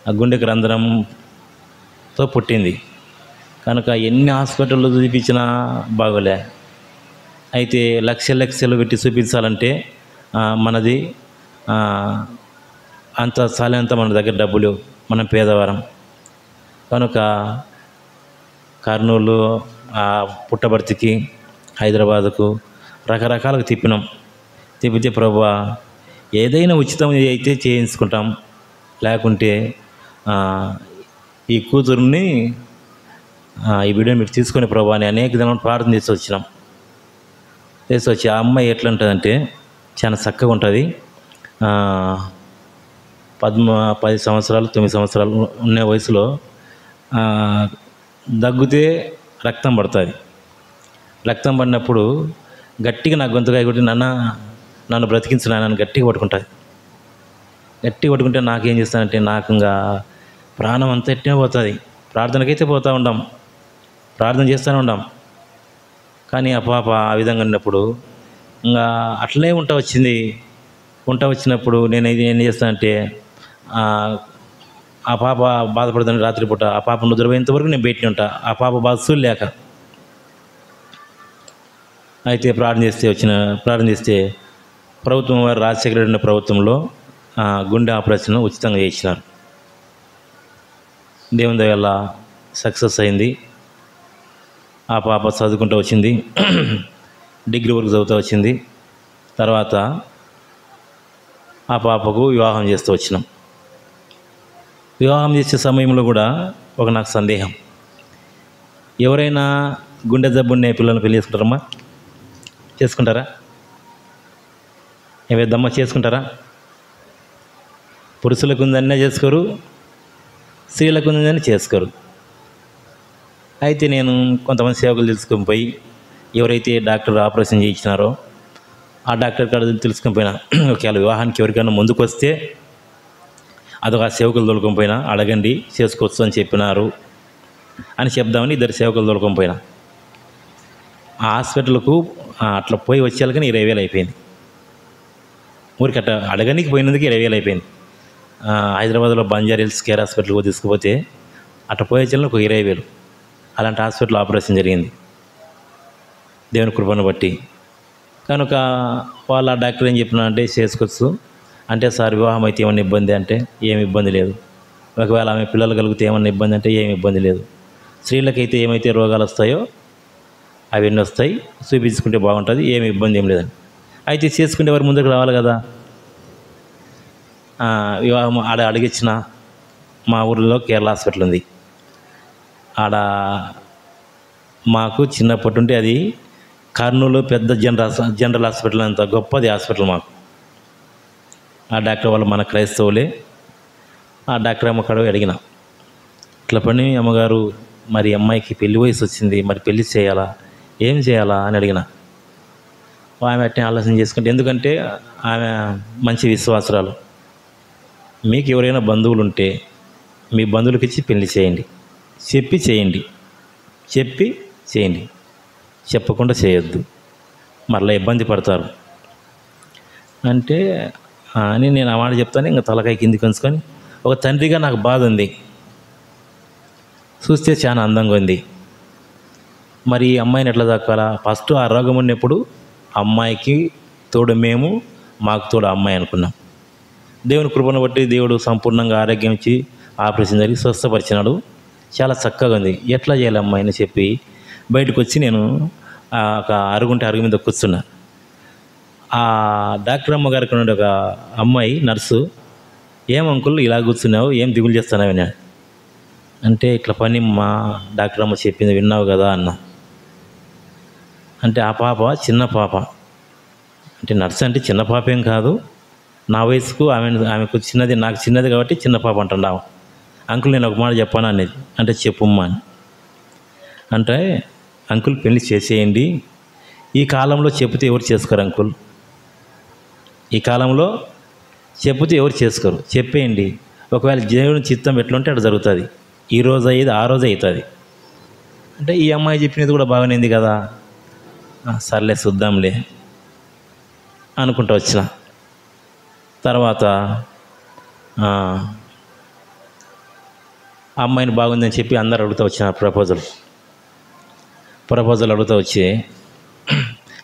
ఆ గుండెకి రంధ్రంతో పుట్టింది. కనుక ఎన్ని హాస్పిటల్లో చూపించినా బాగోలే. అయితే లక్షలు పెట్టి చూపించాలంటే మనది అంత సాలేంత మన దగ్గర డబ్బులు, మనం పేదవారం. కనుక కర్నూలు, పుట్టబర్తికి, హైదరాబాదుకు రకరకాలుగా తిప్పితే ప్రభువా ఏదైనా ఉచితం అయితే చేయించుకుంటాం, లేకుంటే ఈ కూతురుని ఈ వీడియో మీరు తీసుకొని ప్రభువా అని అనేక దినాలు ప్రార్థన చేసి వచ్చి ఆ అమ్మాయి ఎట్లా ఉంటుందంటే చాలా చక్కగా ఉంటుంది. 10 సంవత్సరాలు 9 సంవత్సరాలు ఉన్న వయసులో దగ్గితే రక్తం పడుతుంది. రక్తం పడినప్పుడు గట్టిగా నా గొంతుకాయ కొట్టి నన్ను బ్రతికించు నన్ను గట్టిగా పట్టుకుంటుంది. గట్టిగా పట్టుకుంటే నాకేం చేస్తానంటే నాకు ఇంకా ప్రాణం అంతా ఎట్టే పోతుంది. ప్రార్థనకైతే పోతూ ఉంటాం, ప్రార్థన చేస్తూనే ఉంటాం. కానీ ఆ పాప ఆ విధంగా ఉన్నప్పుడు ఇంకా అట్లనే వచ్చినప్పుడు నేను ఏం చేస్తానంటే ఆ పాప బాధపడుతుంది. రాత్రిపూట ఆ పాప నిద్రపోయేంతవరకు నేను బయటనే ఉంటా, ఆ పాప బాధ చూడలేక. అయితే ప్రార్థన చేస్తే ప్రభుత్వం వారు రాజశేఖర రెడ్డి ప్రభుత్వంలో గుండె ఆపరేషన్ ఉచితంగా చేయించినారు. దేవుని దయ వల్ల సక్సెస్ అయింది. ఆ పాప చదువుకుంటూ వచ్చింది, డిగ్రీ వరకు చదువుతూ వచ్చింది. తర్వాత ఆ పాపకు వివాహం చేస్తూ వచ్చినాం. వివాహం చేసే సమయంలో కూడా నాకు సందేహం, ఎవరైనా గుండె జబ్బున్నే పిల్లల్ని పెళ్లి చేసుకుంటారా? ఏవేద్దమ్మా చేసుకుంటారా? పురుషులకు ఉందనే చేసుకోరు, స్త్రీలకు ఉందని చేసుకోరు. అయితే నేను కొంతమంది సేవకులు తెలుసుకొని పోయి ఎవరైతే డాక్టర్ ఆపరేషన్ చేయించినారో ఆ డాక్టర్ కాడ తెలుసుకొని పోయినా, ఒకవేళ వివాహానికి ఎవరికైనా ముందుకు వస్తే అదొక సేవకులు తోలుకొని పోయినా అడగండి చేసుకోవచ్చు అని చెప్పినారు అని చెప్దామని 2 సేవకులు తోలుకొని పోయినా. ఆ హాస్పిటల్కు అట్లా పోయి వచ్చేళ్ళకని 20,000 అయిపోయింది. ఊరికి అట్లా అడగనికి పోయినందుకు 20,000 అయిపోయింది. హైదరాబాద్లో బంజారా హిల్స్ కేర్ హాస్పిటల్కి తీసుకుపోతే అట్లా పోయి వచ్చేళ్ళకి ఒక 20,000. అలాంటి హాస్పిటల్ ఆపరేషన్ జరిగింది దేవుని కృపను బట్టి. కనుక వాళ్ళ డాక్టర్ ఏం చెప్పినా అంటే చేసుకోవచ్చు అంటే, సార్ వివాహం అయితే ఏమన్నా ఇబ్బంది అంటే ఏమి ఇబ్బంది లేదు, ఒకవేళ ఆమె పిల్లలు కలిగితే ఏమన్నా ఇబ్బంది అంటే ఏమి ఇబ్బంది లేదు, స్త్రీలకైతే ఏమైతే రోగాలు వస్తాయో అవన్నీ వస్తాయి, చూపించుకుంటే బాగుంటుంది, ఏమి ఇబ్బంది ఏం లేదని. అయితే చేసుకుంటే వారు ముందుకు రావాలి కదా. వివాహం అడిగించిన మా ఊరిలో కేరళ హాస్పిటల్ ఉంది. ఆడ మాకు చిన్నప్పటి నుండి అది కర్నూలు పెద్ద జనరల్ హాస్పిటల్, అంత గొప్పది హాస్పిటల్ మాకు. ఆ డాక్టర్ వాళ్ళు మన క్రైస్తవులే. ఆ డాక్టర్ అమ్మ కాడ అడిగిన, ఇట్లా పని అమ్మగారు, మరి అమ్మాయికి పెళ్లి వయసు వచ్చింది, మరి పెళ్లి చేయాలా, ఏం చేయాలా అని అడిగిన. ఆమె అట్నే ఆలోచన చేసుకుంటే, ఎందుకంటే ఆమె మంచి విశ్వాసరాలు. మీకు ఎవరైనా బంధువులు ఉంటే మీ బంధువులకి ఇచ్చి పెళ్లి చేయండి, చెప్పి చేయండి, చెప్పకుండా చేయొద్దు, మరలా ఇబ్బంది పడతారు అంటే అని నేను ఆ మాట చెప్తాను. ఇంకా తలకాయ కిందికి ఉంచుకొని, ఒక తండ్రిగా నాకు బాధ ఉంది. చూస్తే చాలా అందంగా ఉంది. మరి ఈ అమ్మాయిని ఎట్లా దక్కాలా? ఫస్ట్ ఆ రోగం ఉన్నప్పుడు అమ్మాయికి తోడు మేము, మాకు తోడు అమ్మాయి అనుకున్నాం. దేవుని కృపను బట్టి దేవుడు సంపూర్ణంగా ఆరోగ్యం ఇచ్చి ఆపరేషన్ జరిగి స్వస్థపరిచినాడు. చాలా చక్కగా ఉంది. ఎట్లా చేయాలి అమ్మాయిని చెప్పి బయటకు వచ్చి నేను ఒక అరుగు మీద కూర్చున్నా. ఆ డాక్టర్ అమ్మగారికి ఉండే ఒక అమ్మాయి నర్సు, ఏం అంకుల్ ఇలా కూర్చున్నావు, ఏం దిగులు చేస్తున్నావు అని అంటే, ఇట్లా పని మా డాక్టర్ అమ్మ చెప్పింది విన్నావు కదా అన్న. అంటే ఆ పాప చిన్న పాప, అంటే నర్సు అంటే చిన్న పాప ఏం కాదు, నా వయసుకు ఆమెకు చిన్నది, నాకు చిన్నది కాబట్టి చిన్న పాప అంటున్నావు. అంకుల్ నేను ఒక మాట చెప్పాను అనేది. అంటే చెప్పుమ్మా అని అంటే, అంకుల్ పెళ్లి చేసేయండి, ఈ కాలంలో చెప్తే ఎవరు చేసుకోరు అంకుల్, ఈ కాలంలో చెప్తే ఎవరు చేసుకోరు, చెప్పేయండి. ఒకవేళ దేవుని చిత్తం ఎట్లుంటే అట్లా జరుగుతుంది, ఈ రోజు అయ్యేది ఆ రోజు అవుతుంది అంటే. ఈ అమ్మాయి చెప్పినది కూడా బాగానేది కదా, సర్లే చూద్దాంలే అనుకుంటూ వచ్చిన. తర్వాత అమ్మాయిని బాగుందని చెప్పి అందరు అడుగుతూ వచ్చిన ప్రపోజల్ అడుగుతూ వచ్చి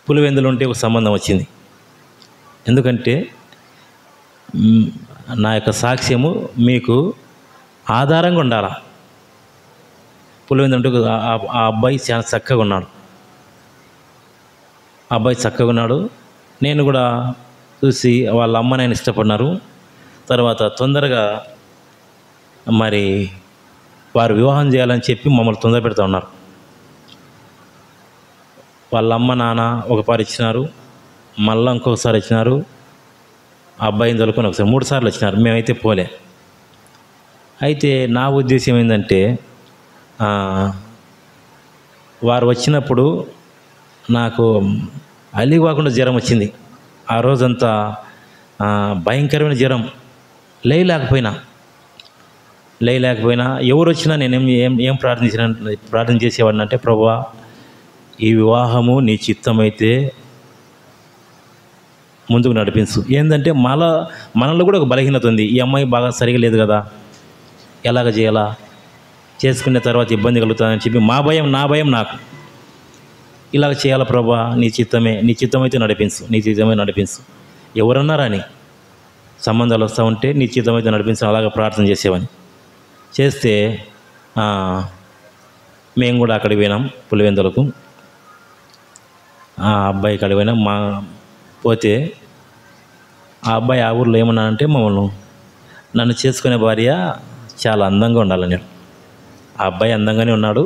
పులివెందులు ఉంటే ఒక సంబంధం వచ్చింది. ఎందుకంటే నా యొక్క సాక్ష్యము మీకు ఆధారంగా ఉండాలా. పులివెందులు ఉంటే ఆ అబ్బాయి చాలా చక్కగా ఉన్నాడు. ఆ అబ్బాయి చక్కగా ఉన్నాడు. నేను కూడా చూసి వాళ్ళ అమ్మ నేను ఇష్టపడినారు. తర్వాత తొందరగా మరి వారు వివాహం చేయాలని చెప్పి మమ్మల్ని తొందర పెడుతూ ఉన్నారు. వాళ్ళ అమ్మ నాన్న ఒకసారి ఇచ్చినారు, మళ్ళీ ఇంకొకసారి ఇచ్చినారు. ఆ అబ్బాయిని తొలుకొని ఒకసారి 3 సార్లు వచ్చినారు. మేమైతే పోలే. అయితే నా ఉద్దేశం ఏంటంటే, వారు వచ్చినప్పుడు నాకు అలివాకుండా జ్వరం వచ్చింది. ఆ రోజంతా భయంకరమైన జ్వరం, లేయలేకపోయినా ఎవరు వచ్చినా నేనేం ఏం ప్రార్థన చేసేవాడిని అంటే, ప్రభువా ఈ వివాహము నీ చిత్తమైతే ముందుకు నడిపించు. ఏంటంటే మనలో కూడా ఒక బలహీనత ఉంది. ఈ అమ్మాయి బాగా సరిగా లేదు కదా, ఎలాగ చేయాలా, చేసుకున్న తర్వాత ఇబ్బంది కలుగుతుందని చెప్పి నా భయం నాకు. ఇలాగ చేయాలా ప్రభువా, నీ చిత్తమైతే నడిపించు. ఎవరన్నా రాని సంబంధాలు వస్తూ ఉంటే నీ చిత్తమైతే నడిపించు, అలాగ ప్రార్థన చేసేవాని. చేస్తే మేము కూడా అక్కడికి పోయినాం, పులివెందులకు. ఆ అబ్బాయి అక్కడికి పోయినాం. పోతే ఆ అబ్బాయి ఆ ఊర్లో ఏమన్నానంటే, నన్ను చేసుకునే భార్య చాలా అందంగా ఉండాలని. ఆ అబ్బాయి అందంగానే ఉన్నాడు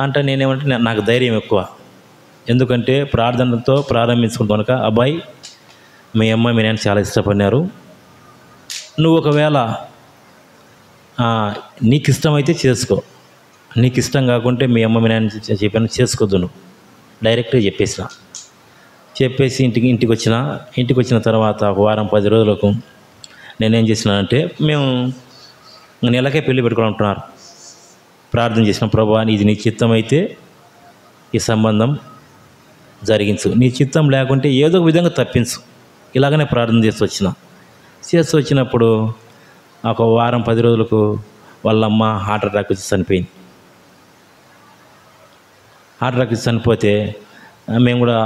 అంటే నేనేమంటే, నాకు ధైర్యం ఎక్కువ. ఎందుకంటే ప్రార్థనతో ప్రారంభించుకుంటూ కనుక, అబ్బాయి మీ అమ్మ మీ నాన్న చాలా ఇష్టపడినారు, నువ్వు ఒకవేళ నీకు ఇష్టమైతే చేసుకో, నీకు ఇష్టం కాకుంటే మీ అమ్మ మీ నాన్న చెప్పాను చేసుకోవద్దు నువ్వు, డైరెక్ట్గా చెప్పేసి ఇంటికి వచ్చిన తర్వాత ఒక వారం 10 రోజులకు నేనేం చేసినానంటే, మేము నెలకే పెళ్లి పెట్టుకుంటున్నారు. ప్రార్థన చేసిన, ప్రభువా ఇది నీ చిత్తం అయితే ఈ సంబంధం జరిగించు, నీ చిత్తం లేకుంటే ఏదో ఒక విధంగా తప్పించు, ఇలాగనే ప్రార్థన చేస్తూ వచ్చినప్పుడు ఒక వారం 10 రోజులకు వాళ్ళమ్మ హార్ట్ అటాక్ వచ్చి చనిపోయింది. హార్ట్ అటాక్ వచ్చి చనిపోతే మేము కూడా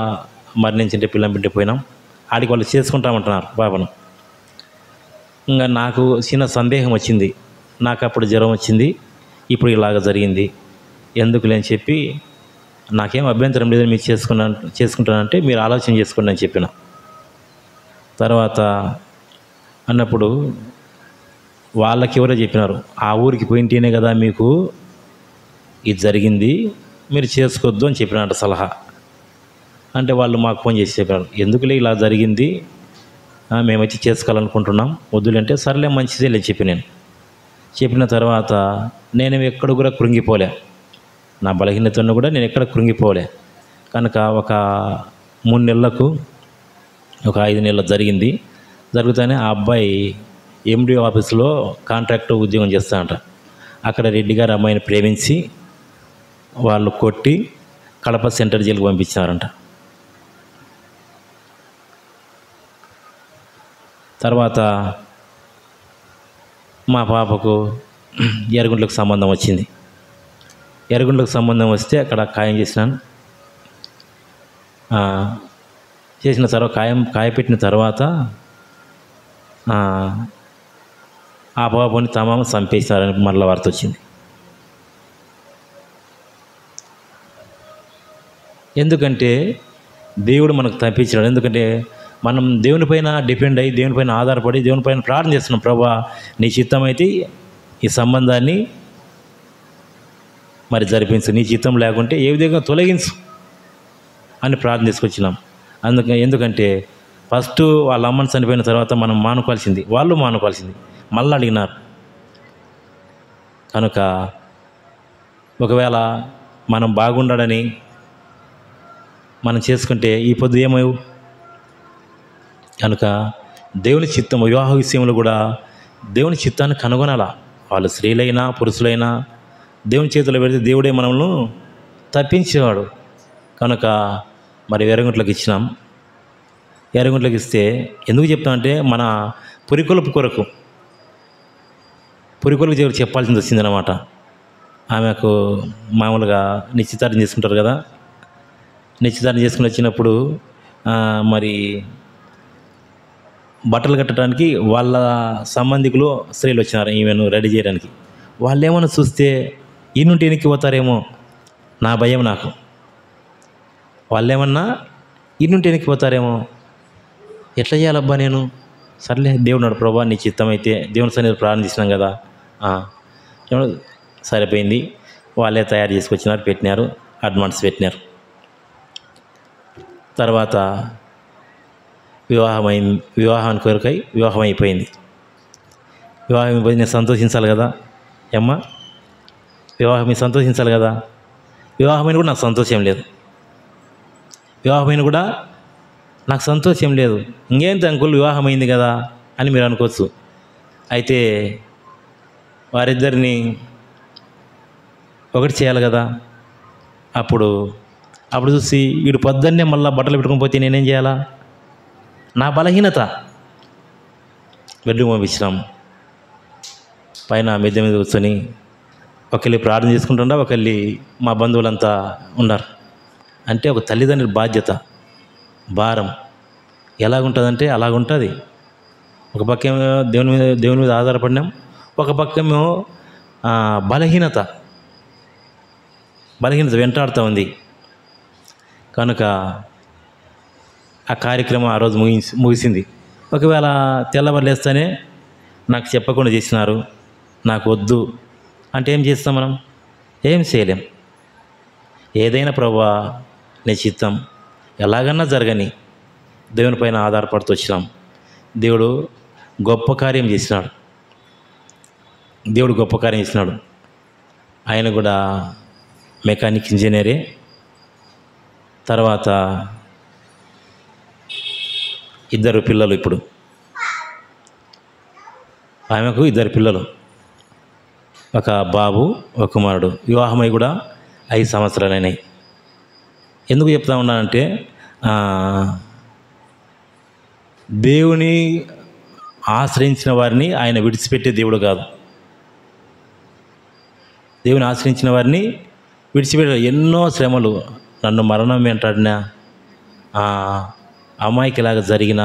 మరణించింటే పిల్లని బిడ్డ పోయినాం. ఆడికి వాళ్ళు చేసుకుంటామంటున్నారు బాబాను. ఇంకా నాకు చిన్న సందేహం వచ్చింది, నాకు అప్పుడు జ్వరం వచ్చింది, ఇప్పుడు ఇలాగ జరిగింది, ఎందుకులే అని చెప్పి, నాకేం అభ్యంతరం లేదని మీరు చేసుకుంటానంటే మీరు ఆలోచన చేసుకోండి అని చెప్పిన. తర్వాత అన్నప్పుడు వాళ్ళకి ఎవరో చెప్పినారు, ఆ ఊరికి పోయింటేనే కదా మీకు ఇది జరిగింది, మీరు చేసుకోవద్దు అని చెప్పినట్టు సలహా. అంటే వాళ్ళు మాకు ఫోన్ చేసి చెప్పారు, ఎందుకులే ఇలా జరిగింది, మేమైతే చేసుకోవాలనుకుంటున్నాం, వద్దులంటే సర్లే మంచిదే లేదు చెప్పి నేను చెప్పిన తర్వాత నేను ఎక్కడ కూడా కృంగిపోలే, నా బలహీనతను కూడా నేను ఎక్కడ కృంగిపోలే. కనుక ఒక 3 నెలలకు ఒక 5 నెలలు జరిగింది. జరుగుతానే ఆ అబ్బాయి ఎండి ఆఫీసులో కాంట్రాక్ట్ ఉద్యోగం చేస్తాడంట. అక్కడ రెడ్డి గారు అమ్మాయిని ప్రేమించి వాళ్ళు కొట్టి కడప సెంట్రల్ జైలుకి పంపించారంట. తర్వాత మా పాపకు ఎర్రగుంట్లకు సంబంధం వచ్చింది. ఎర్రగుంట్లకు సంబంధం వస్తే అక్కడ ఖాయం చేసినాను. చేసిన తర్వాత కాయ పెట్టిన తర్వాత ఆ పాపని తమామ చంపేస్తారని మరల వార్త వచ్చింది. ఎందుకంటే దేవుడు మనకు తప్పించినాడు. ఎందుకంటే మనం దేవునిపైన డిపెండ్ అయ్యి, దేవునిపైన ఆధారపడి, దేవునిపైన ప్రార్థన చేస్తున్నాం. ప్రభువా నీ చిత్తం అయితే ఈ సంబంధాన్ని మరి జరిపించు, నీ చిత్తం లేకుంటే ఏ విధంగా తొలగించు అని ప్రార్థన తీసుకొచ్చినాం. ఎందుకంటే ఫస్ట్ వాళ్ళ అమ్మని చనిపోయిన తర్వాత మనం మానుకోవాల్సింది, వాళ్ళు మానుకోవాల్సింది, మళ్ళీ అడిగినారు. కనుక ఒకవేళ మనం బాగుండడని మనం చేసుకుంటే ఈ పొద్దు ఏమవు. కనుక దేవుని చిత్తం వివాహ విషయంలో కూడా దేవుని చిత్తాన్ని కనుగొనాలా. వాళ్ళు స్త్రీలైనా పురుషులైనా దేవుని చేతిలో పెడితే దేవుడే మనల్ని తప్పించేవాడు. కనుక మరి ఎర్రగుంట్లకు ఇచ్చినాం. ఎర్రగుంట్లకు ఇస్తే ఎందుకు చెప్తామంటే మన పురికొలుపు కొరకు దేవుడు చెప్పాల్సింది వచ్చిందనమాట. ఆమెకు మామూలుగా నిశ్చితార్థం చేసుకుంటారు కదా, నిశ్చితార్థం చేసుకుని వచ్చినప్పుడు మరి బట్టలు కట్టడానికి వాళ్ళ సంబంధికులు స్త్రీలు వచ్చినారు ఈమెను రెడీ చేయడానికి. వాళ్ళు ఏమన్నా చూస్తే ఈ నుండి వెనక్కి పోతారేమో నా భయం నాకు. వాళ్ళు ఏమన్నా ఈ నుండి వెనక్కి పోతారేమో, ఎట్లా చేయాలబ్బా నేను. సర్లే దేవుడు నాడు, ప్రభా నీ చిత్తం అయితే దేవుని సన్నిధిలో ప్రారంభించినాం కదా, సరిపోయింది. వాళ్ళే తయారు చేసుకొచ్చినారు, పెట్టినారు, అడ్వాన్స్ పెట్టినారు. తర్వాత వివాహానికి కొరకై వివాహం అయిపోయింది. వివాహం అయిపోయి నేను సంతోషించాలి కదా అమ్మ, వివాహం మీరు సంతోషించాలి కదా. వివాహమైన కూడా నాకు సంతోషం లేదు, వివాహమైన కూడా నాకు సంతోషం లేదు. ఇంకేంటి అంకుల్ వివాహం అయింది కదా అని మీరు అనుకోవచ్చు. అయితే వారిద్దరిని ఒకటి చేయాలి కదా. అప్పుడు చూసి వీడు పొద్దున్నే మళ్ళీ బట్టలు పెట్టుకొని పోతే నేనేం చేయాలా, నా బలహీనత. బెడ్రూమ్ పంపించినాం. పైన మిద్దె మీద కూర్చొని ఒకళ్ళి ప్రార్థన చేసుకుంటుండా, ఒకళ్ళి మా బంధువులంతా ఉన్నారు. అంటే ఒక తల్లిదండ్రుల బాధ్యత, భారం ఎలాగుంటుందంటే అలాగుంటుంది. ఒక పక్కేమో దేవుని మీద ఆధారపడినాం, ఒక పక్కేమో బలహీనత వెంటాడుతూ ఉంది. కనుక ఆ కార్యక్రమం ఆ రోజు ముగిసింది. ఒకవేళ తెల్లవారు లేస్తేనే నాకు చెప్పకుండా చేసినారు, నాకు వద్దు అంటే ఏం చేస్తాం మనం? ఏం చేయలేం. ఏదైనా ప్రభువా నీ చిత్తం ఎలాగన్నా జరగని దేవుని పైన ఆధారపడుతూ వచ్చినాం. దేవుడు గొప్ప కార్యం చేసినాడు. ఆయన కూడా మెకానిక్ ఇంజనీరే. తర్వాత 2 పిల్లలు. ఇప్పుడు ఆమెకు 2 పిల్లలు, ఒక బాబు, ఒక కుమారుడు. వివాహమై కూడా 5 సంవత్సరాలు అయినాయి. ఎందుకు చెప్తా ఉన్నానంటే దేవుని ఆశ్రయించిన వారిని ఆయన విడిచిపెట్టే దేవుడు కాదు. దేవుని ఆశ్రయించిన వారిని విడిచిపెట్టే ఎన్నో శ్రమలు, నన్ను మరణం వెంటాడినా, అమాయకులాగా జరిగిన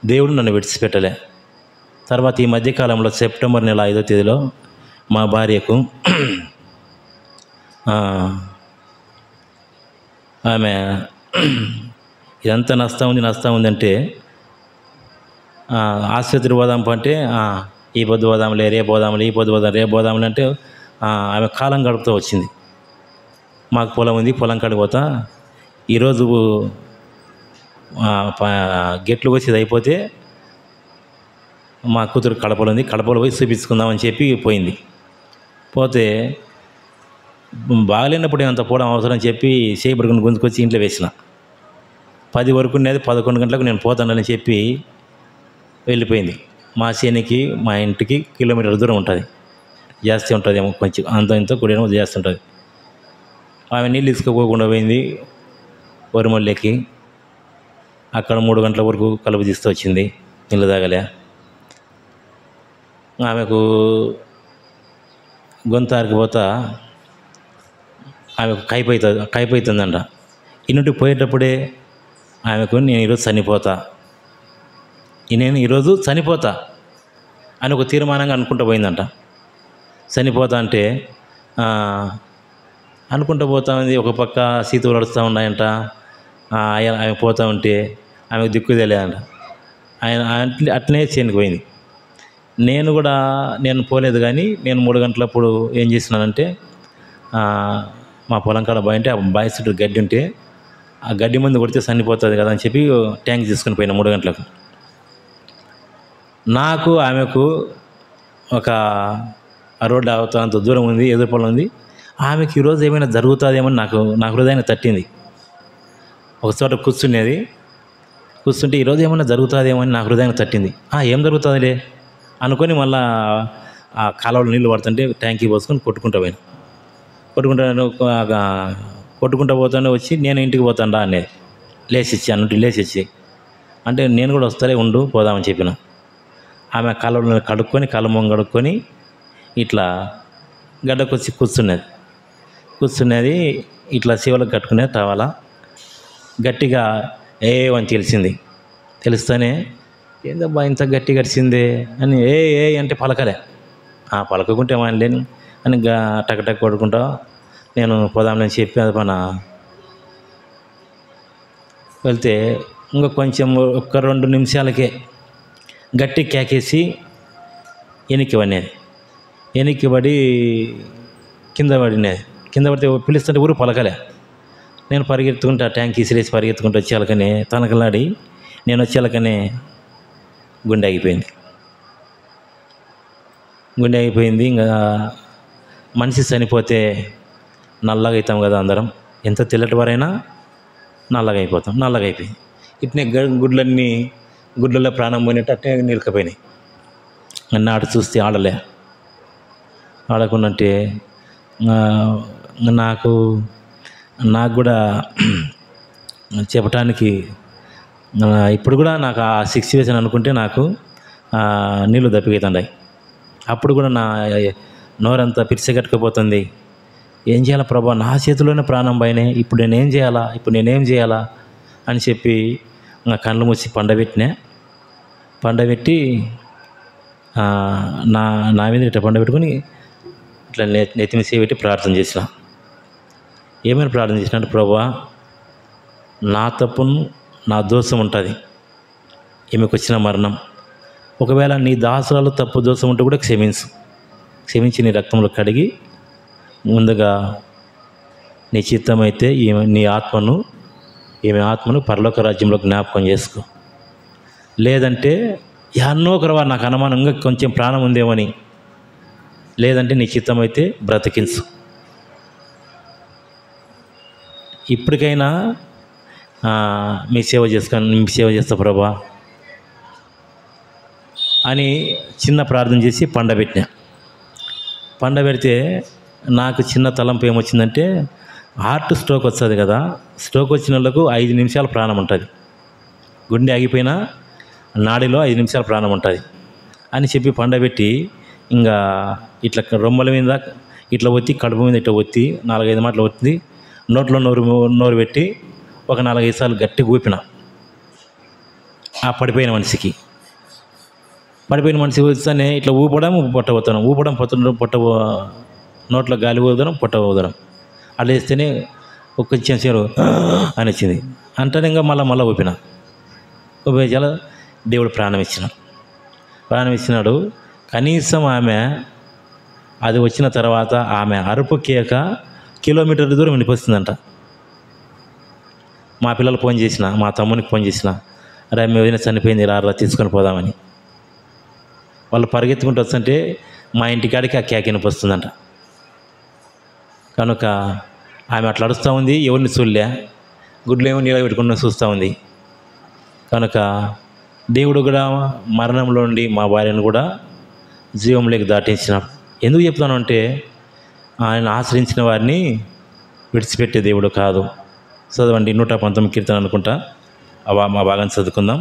దేవుడు నన్ను విడిచిపెట్టలే. తర్వాత ఈ మధ్యకాలంలో సెప్టెంబర్ నెల 5వ తేదీలో మా భార్యకు ఆమె ఇదంతా నష్టం ఉంది అంటే ఆసుపత్రి పోదాం అంటే ఈ పొద్దు పోదాంలే, రేపు పోదాంలే, ఈ పొద్దు పోదాం, రేపు పోదాంలే అంటే ఆమె కాలం గడుపుతూ వచ్చింది. మాకు పొలం ఉంది, పొలం కాడికి పోతా, ఈరోజు గెట్లు వచ్చేది అయిపోతే మా కూతురు కడపలో ఉంది, కడపలో పోయి చూపించుకుందామని చెప్పి పోయింది. పోతే బాగలేనప్పుడు అంత పోవడం అవసరం చెప్పి చేయబడుకుని గుంజుకొచ్చి ఇంట్లో వేసిన. 10 వరకు ఉండేది, 11 గంటలకు నేను పోతానని చెప్పి వెళ్ళిపోయింది. మా చేనికి మా ఇంటికి కిలోమీటర్ దూరం ఉంటుంది, జాస్తి ఉంటుంది ఏమో, కొంచెం అంత ఇంత కూడా జాస్తి ఉంటుంది. ఆమె నీళ్ళు తీసుకోకుండా పోయింది వరిమల్లెకి. అక్కడ 3 గంటల వరకు కలుపు తీస్తూ వచ్చింది, నీళ్ళు తాగలే. ఆమెకు గొంతారికి పోతా ఆమెకు కైపోతుందంట. ఇంటికి పోయేటప్పుడే ఆమెకు నేను ఈరోజు చనిపోతా అని ఒక తీర్మానంగా అనుకుంటూ పోయిందంట. చనిపోతా అంటే అనుకుంటూ పోతా ఉంది. ఒక పక్క సీతులు నడుస్తూ ఉన్నాయంట. ఆమె పోతూ ఉంటే ఆమెకు దిక్కు తెలియదంట. ఆయన అట్లనే చేయనిపోయింది. నేను పోలేదు, కానీ నేను 3 గంటలప్పుడు ఏం చేసినానంటే మా పొలం కాడ బాగుంటే ఆ బావి చుట్టూ గడ్డి ఉంటే ఆ గడ్డి మందు కొడితే చనిపోతుంది కదా అని చెప్పి ట్యాంక్ తీసుకుని పోయినా 3 గంటలకు. నాకు ఆమెకు ఒక రోడ్డు అంత దూరం ఉంది, ఎదురు పొలం ఉంది. ఆమెకి ఈరోజు ఏమైనా జరుగుతుందేమో నా హృదయాన్ని తట్టింది. ఒక చోట కూర్చుంటే ఈరోజు ఏమైనా జరుగుతుందేమో అని నా హృదయాన్ని తట్టింది. ఏం జరుగుతుందిలే అనుకొని మళ్ళా ఆ కాలువలో నీళ్ళు పడుతుంటే ట్యాంకీ పోసుకొని కొట్టుకుంటూ పోతానే వచ్చి నేను ఇంటికి పోతాను అనేది లేచిచ్చి అంటే నేను కూడా వస్తాలే, ఉండు పోదామని చెప్పిన. ఆమె కాలువలో కాలుమొంగ కడుక్కొని ఇట్లా గడ్డకొచ్చి కూర్చున్నది ఇట్లా శివలకు కట్టుకునేది టవాలా. గట్టిగా అని తెలిస్తేనే ఏందబ్బా ఇంత గట్టి గడిచిందే అని అంటే పలకలే. పలకకుంటే ఏమని లేని అని టక్ కొడుకుంటా నేను పోదామని చెప్పి అది వెళ్తే ఇంకా కొంచెం 1-2 నిమిషాలకే గట్టి కేకేసి వెనక్కి పడి కింద పడితే పిలుస్తుంటే ఊరు పలకలే. నేను పరిగెత్తుకుంటా ట్యాంక్ ఇసిరేసి పరిగెత్తుకుంటూ వచ్చేలకనే తనకలాడి నేను వచ్చేలకనే గుండె ఆగిపోయింది. ఇంకా మనిషి చనిపోతే నల్లగా అవుతాం కదా అందరం, ఎంత తెల్లటి వారైనా నల్లగా అయిపోయింది. ఇట్నే గుడ్లలో ప్రాణం పోయినట్టు అట్నే నిలకపోయినాయి. నాడు చూస్తే ఆడకుండంటే నాకు కూడా చెప్పటానికి ఇప్పుడు కూడా నాకు ఆ సిచ్యువేషన్ అనుకుంటే నాకు నీళ్ళు దప్పికవుతున్నాయి. అప్పుడు కూడా నా నోరంతా పిరిసెగట్టుకుపోతుంది. ఏం చేయాలా ప్రభా, నా చేతిలోనే ప్రాణం పోయినాయి, ఇప్పుడు నేనేం చేయాలా అని చెప్పి నా కళ్ళు మూసి పండబెట్టి నా మీద ఇట్లా పండబెట్టుకొని ఇట్లా నెత్తిమి చేపెట్టి ప్రార్థన చేసిన. ఏమైనా ప్రార్థన చేసినట్టు, ప్రభా నా తప్పును నా దోషం ఉంటుంది, ఈమెకు వచ్చిన మరణం, ఒకవేళ నీ దాసురాలు తప్పు దోషం ఉంటే కూడా క్షమించి నీ రక్తంలో కడిగి ముందుగా నీ చిత్తమైతే ఈమె ఆత్మను పరలోక రాజ్యంలో జ్ఞాపకం చేసుకో. లేదంటే ఎన్నో ఒకరవా నాకు అనుమానంగా కొంచెం ప్రాణం ఉందేమని, లేదంటే నీ చిత్తమైతే బ్రతికించు. ఇప్పటికైనా మీ సేవ చేస్తా ప్రభా అని చిన్న ప్రార్థన చేసి పండబెడితే నాకు చిన్న తలంపు ఏమొచ్చిందంటే, హార్ట్ స్ట్రోక్ వస్తుంది కదా, స్ట్రోక్ వచ్చిన వాళ్ళకు 5 నిమిషాల ప్రాణం ఉంటుంది, గుండె ఆగిపోయినా నాడిలో 5 నిమిషాల ప్రాణం ఉంటుంది అని చెప్పి పండబెట్టి ఇంకా ఇట్లా రొమ్మల మీద ఇట్లా ఒత్తి, కడుపు మీద ఇట్లా ఒత్తి 4-5 మాటలు ఒత్తి నోట్లో నోరు పెట్టి ఒక 4-5 సార్లు గట్టిగా ఊపిన. ఆ పడిపోయిన మనిషి వస్తేనే ఇట్లా ఊపడం పొట్ట నోట్లో గాలి ఊదడం, పొట్ట ఊదడం అట్లా వేస్తేనే ఒక కొంచెం సేరు అని వచ్చింది. అంటేనే ఇంకా మళ్ళీ ఊపిన. ఊపేసాల దేవుడు ప్రాణం ఇచ్చినాడు. కనీసం ఆమె అది వచ్చిన తర్వాత ఆమె అరుపు కేక కిలోమీటర్ల దూరం వినిపిస్తుందంట. మా పిల్లలు ఫోన్ చేసిన, మా తమ్మునికి ఫోన్ చేసిన, అరే మీ వదిన చనిపోయింది, రారా తీసుకొని పోదామని. వాళ్ళు పరిగెత్తుకుంటూ వస్తుంటే మా ఇంటికాడికి ఆ కేక వినిపిస్తుందంట. కనుక ఆమె అట్లా అడుస్తూ ఉంది, ఎవరిని చూడలే, గుడ్లు ఏమో నీళ్ళ పెట్టుకుని చూస్తూ ఉంది. కనుక దేవుడు కూడా మరణంలో నుండి మా భార్యను కూడా జీవంలోకి దాటించినాడు. ఎందుకు చెప్తాను అంటే ఆయన ఆశ్రయించిన వారిని విడిచిపెట్టే దేవుడు కాదు. చదవండి 119 కీర్తన అనుకుంటా, మా భాగాన్ని చదువుకుందాం.